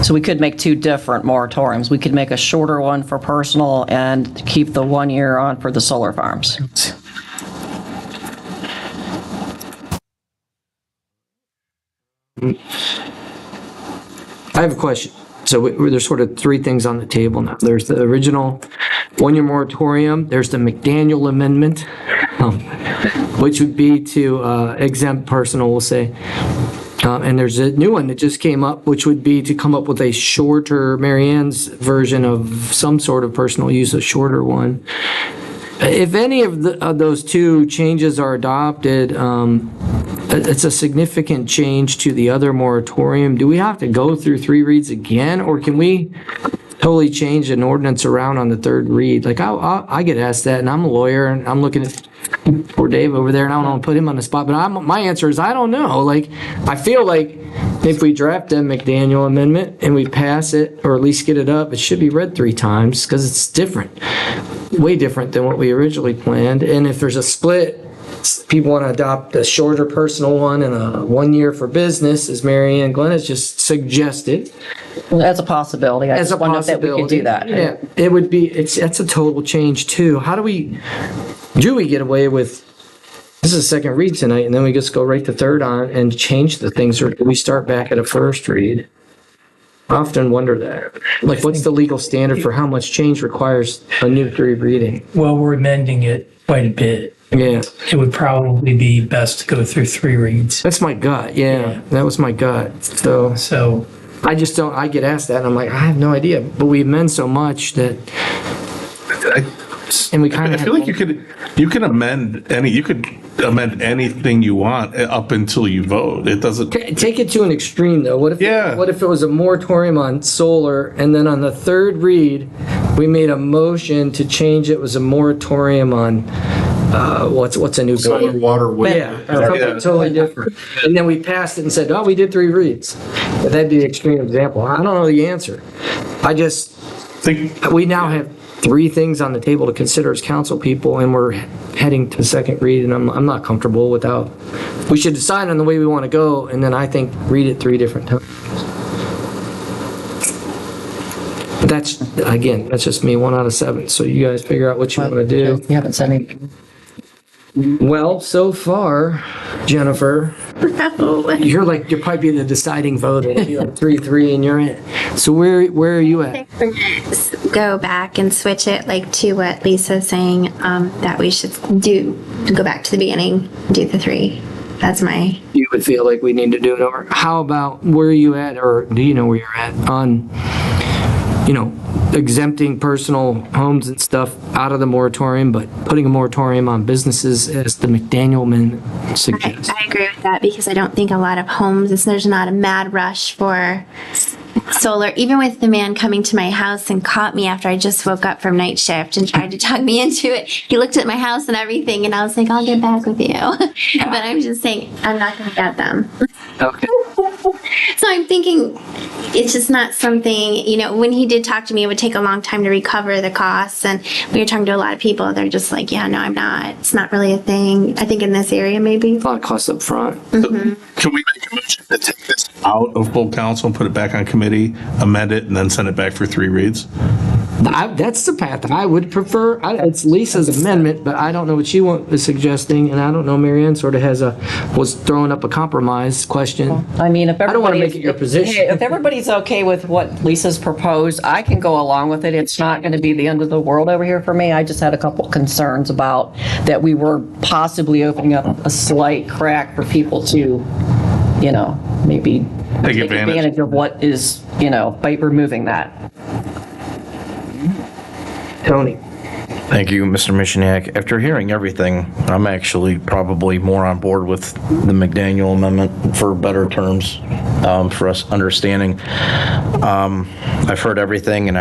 So we could make two different moratoriums. We could make a shorter one for personal and keep the 1 year on for the solar farms. I have a question. So there's sort of three things on the table now. There's the original 1 year moratorium. There's the McDaniel Amendment, which would be to exempt personal, we'll say. And there's a new one that just came up, which would be to come up with a shorter, Mary Ann's version of some sort of personal use, a shorter one. If any of those two changes are adopted, it's a significant change to the other moratorium. Do we have to go through three reads again, or can we totally change an ordinance around on the third read? Like, I get asked that, and I'm a lawyer, and I'm looking at poor Dave over there, and I don't want to put him on the spot, but my answer is I don't know. Like, I feel like if we draft a McDaniel Amendment and we pass it, or at least get it up, it should be read 3 times, because it's different, way different than what we originally planned. And if there's a split, people want to adopt a shorter personal one and a 1 year for business, as Mary Ann Glenn has just suggested. Well, that's a possibility. I just wonder if we could do that. Yeah, it would be, that's a total change too. How do we get away with, this is a second read tonight, and then we just go right to third on and change the things, or do we start back at a first read? I often wonder that. Like, what's the legal standard for how much change requires a new 3 reading? Well, we're amending it quite a bit. Yeah. It would probably be best to go through 3 reads. That's my gut, yeah. That was my gut. So I just don't, I get asked that, and I'm like, I have no idea. But we amend so much that, and we kind of. I feel like you could amend anything you want up until you vote. It doesn't. Take it to an extreme, though. What if it was a moratorium on solar, and then on the third read, we made a motion to change it was a moratorium on what's a new solar, water, wind. Yeah, totally different. And then we passed it and said, oh, we did 3 reads. That'd be an extreme example. I don't know the answer. I just think we now have 3 things on the table to consider as council people, and we're heading to second read, and I'm not comfortable without. We should decide on the way we want to go, and then I think read it 3 different times. But that's just me, 1 out of 7. So you guys figure out what you want to do. You haven't said anything. Well, so far, Jennifer, you're probably the deciding vote. It'll be like 3-3, and you're in. So where are you at? Go back and switch it to what Lisa's saying, that we should go back to the beginning, do the 3. That's my. You would feel like we need to do it over. How about where are you at, or do you know where you're at on, exempting personal homes and stuff out of the moratorium, but putting a moratorium on businesses as the McDaniel Amendment suggests? I agree with that, because I don't think a lot of homes, there's not a mad rush for solar. Even with the man coming to my house and caught me after I just woke up from night shift and tried to talk me into it. He looked at my house and everything, and I was like, I'll get back with you. But I'm just saying, I'm not going to get them. Okay. So I'm thinking it's just not something, when he did talk to me, it would take a long time to recover the costs. And we were talking to a lot of people, they're just like, yeah, no, I'm not. It's not really a thing. I think in this area, maybe. A lot of costs up front. Can we make a motion to take this out of full council and put it back on committee, amend it, and then send it back for 3 reads? That's the path I would prefer. It's Lisa's amendment, but I don't know what she was suggesting, and I don't know, Mary Ann sort of was throwing up a compromise question. I mean, if I don't want to everybody's, make it your position. hey, if everybody's okay with what Lisa's proposed, I can go along with it. It's not going to be the end of the world over here for me. I just had a couple concerns about that we were possibly opening up a slight crack for people to, maybe take advantage of what is, by removing that. Tony. Thank you, Mr. Mishniak. After hearing everything, I'm actually probably more on board with the McDaniel amendment for better terms, for us understanding. I've heard everything, and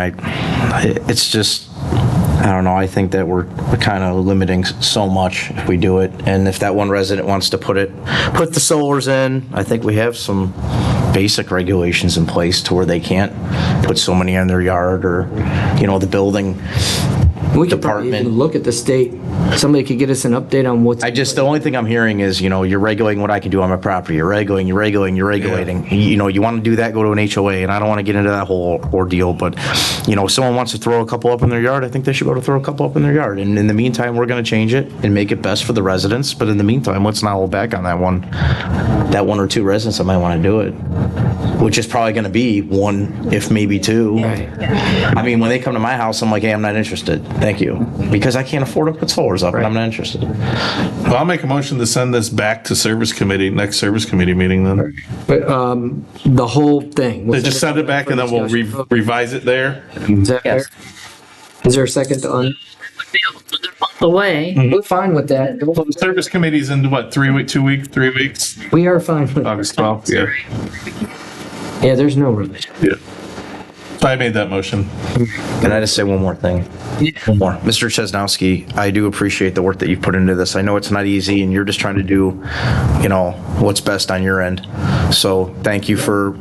it's just, I don't know, I think that we're kind of limiting so much if we do it. And if that one resident wants to put the solars in, I think we have some basic regulations in place to where they can't put so many on their yard or, the building We could probably even look at the state. Somebody could get us an update on what's. The only thing I'm hearing is, you're regulating what I can do on my property. You're regulating. Yeah. You want to do that, go to an HOA, and I don't want to get into that whole ordeal, but, if someone wants to throw a couple up in their yard, I think they should be able to throw a couple up in their yard. And in the meantime, we're going to change it and make it best for the residents. But in the meantime, let's not hold back on that one or two residents that might want to do it, which is probably going to be one, if maybe two. Right. I mean, when they come to my house, I'm like, hey, I'm not interested. Thank you. Because I can't afford to put solars up, and I'm not interested. Well, I'll make a motion to send this back to service committee, next service committee meeting then. But the whole thing. They just send it back and then we'll revise it there. Is that fair? Is there a second on? The way. We're fine with that. So the service committee's in what, 3 weeks? We are fine with August 12th, yeah. Yeah, there's no rush. Yeah. So I made that motion. Can I just say one more thing? One more. Mr. Chesnowski, I do appreciate the work that you've put into this. I know it's not easy, and you're just trying to do, what's best on your end. So thank you for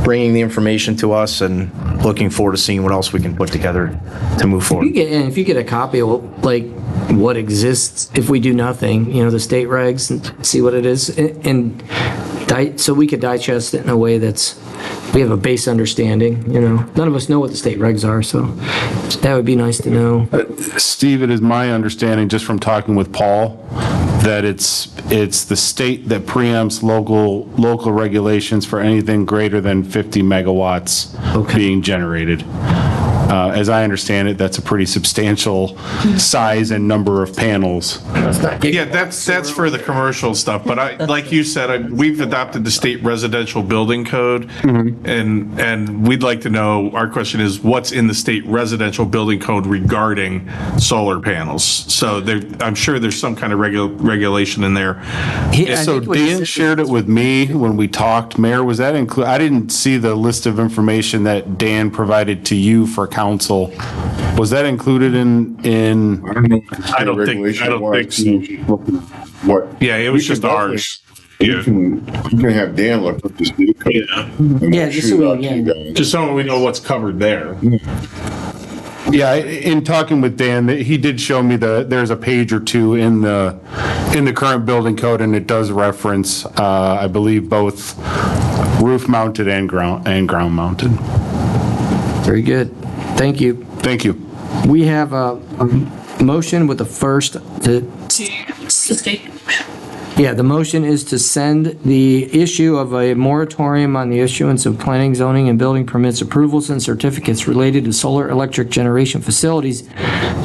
bringing the information to us, and looking forward to seeing what else we can put together to move forward. If you get a copy of what exists if we do nothing, the state regs, and see what it is, and so we could digest it in a way we have a base understanding. None of us know what the state regs are, so that would be nice to know. Steve, it is my understanding, just from talking with Paul, that it's the state that preempts local regulations for anything greater than 50 megawatts being generated. As I understand it, that's a pretty substantial size and number of panels. Yeah, that's for the commercial stuff, but like you said, we've adopted the state residential building code, and we'd like to know, our question is, what's in the state residential building code regarding solar panels? So I'm sure there's some kind of regulation in there. So Dan shared it with me when we talked. Mayor, was that included? I didn't see the list of information that Dan provided to you for council. Was that included in? I don't think so. What? Yeah, it was just ours. Yeah. You can have Dan look up the state code. Yeah, just so we know what's covered there. Yeah, in talking with Dan, he did show me there's a page or two in the current building code, and it does reference, I believe, both roof mounted and ground mounted. Very good. Thank you. Thank you. We have a motion with the first Yeah, the motion is to send the issue of a moratorium on the issuance of planning, zoning, and building permits, approvals, and certificates related to solar electric generation facilities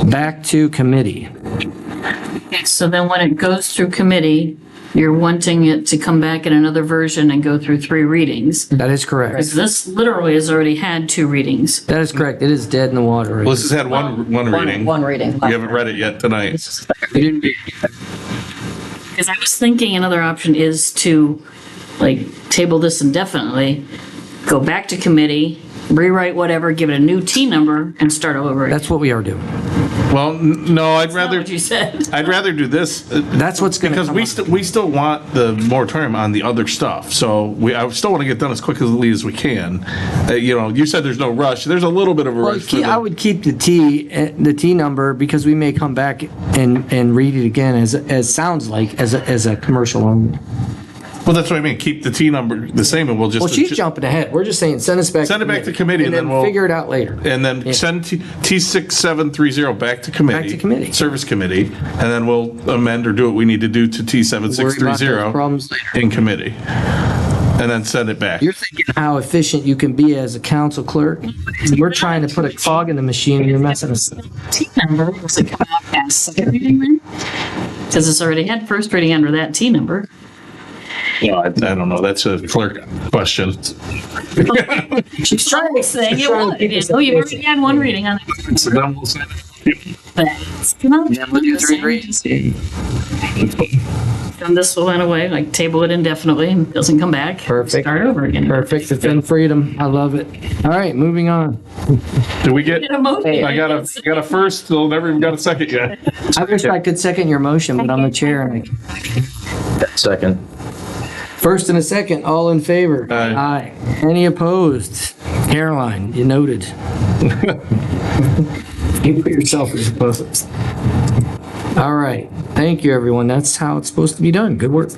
back to committee. So then when it goes through committee, you're wanting it to come back in another version and go through 3 readings. That is correct. Because this literally has already had 2 readings. That is correct. It is dead in the water. Well, this has had one reading. One reading. You haven't read it yet tonight. Because I was thinking another option is to, table this indefinitely, go back to committee, rewrite whatever, give it a new T number, and start over. That's what we are doing. Well, no, I'd rather. What you said. I'd rather do this. That's what's going to Because we still want the moratorium on the other stuff. So I still want to get done as quickly as we can. You said there's no rush. There's a little bit of a Well, rush. I would keep the T number because we may come back and read it again as sounds like as a commercial only. Well, that's what I mean. Keep the T number the same, and we'll just. Well, she's jumping ahead. We're just saying send us back. Send it back to committee, and then we'll figure it out later. And then send T6730 back to committee. Back to committee. Service committee, and then we'll amend or do what we need to do to T7630 in committee, and then send it back. You're thinking how efficient you can be as a council clerk. We're trying to put a clog in the machine, and you're messing us up. T number, was it coming up as second reading then? Because it's already had first reading under that T number. No, I don't know. That's a clerk question. She's trying to say it would. Oh, you've already had one reading on it. So then we'll send And this will went away, like table it indefinitely and doesn't come back. Perfect. Start over again. Perfect. Defend freedom. I love it. All right, moving on. Do we get? Get a motion. I got a first. Still never even got a second yet. I wish I could second your motion, but I'm the chair. And Second. First and a second, all in favor? Aye. Any opposed? Caroline, you noted. You put yourself as opposed. All right. Thank you, everyone. That's how it's supposed to be done. Good work.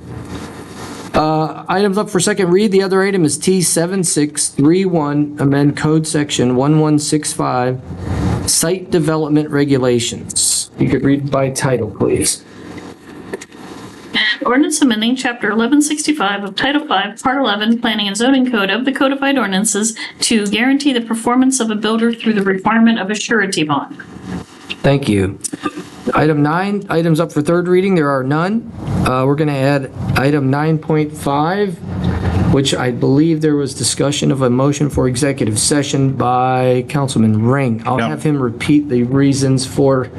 Items up for second read. The other item is T7631, amend code section 1165, site development regulations. You could read by title, please. An ordinance amending Chapter 1165 of Title 5, Part 11, Planning and Zoning Code of the Codified Ordinances to guarantee the performance of a builder through the requirement of a surety bond. Thank you. Item 9, items up for third reading. There are none. We're going to add item 9.5, which I believe there was discussion of a motion for executive session by Councilman Ring. I'll have him repeat the reasons for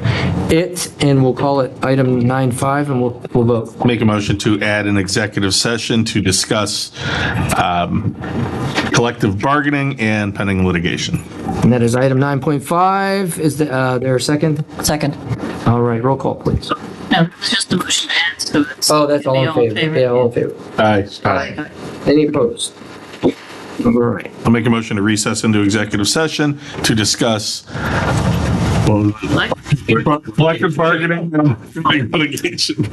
it, and we'll call it item 9.5, and we'll vote. Make a motion to add an executive session to discuss collective bargaining and pending litigation. And that is item 9.5. Is there a second? Second. All right, roll call, please. No, it's just a motion to add, so it's. Oh, that's all in favor. Yeah, all in favor. Aye. Any opposed? All right. I'll make a motion to recess into executive session to discuss collective bargaining and litigation.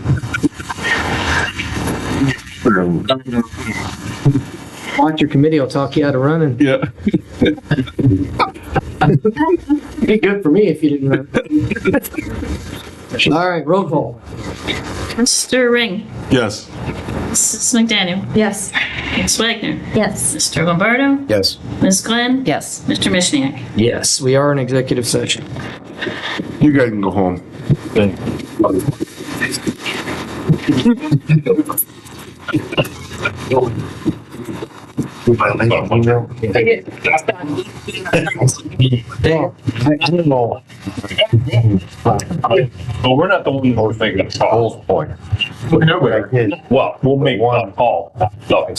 Watch your committee, I'll talk you out of running. Yeah. Be good for me if you didn't run. All right, roll call. Mr. Ring. Yes. Mrs. McDaniel. Yes. Ms. Wagner. Yes. Mr. Lombardo. Yes. Ms. Glenn. Yes. Mr. Mishniak. Yes, we are in executive session. You guys can go home. I don't know. Well, we're not the ones who are thinking of calls. Well, we'll make one call. So,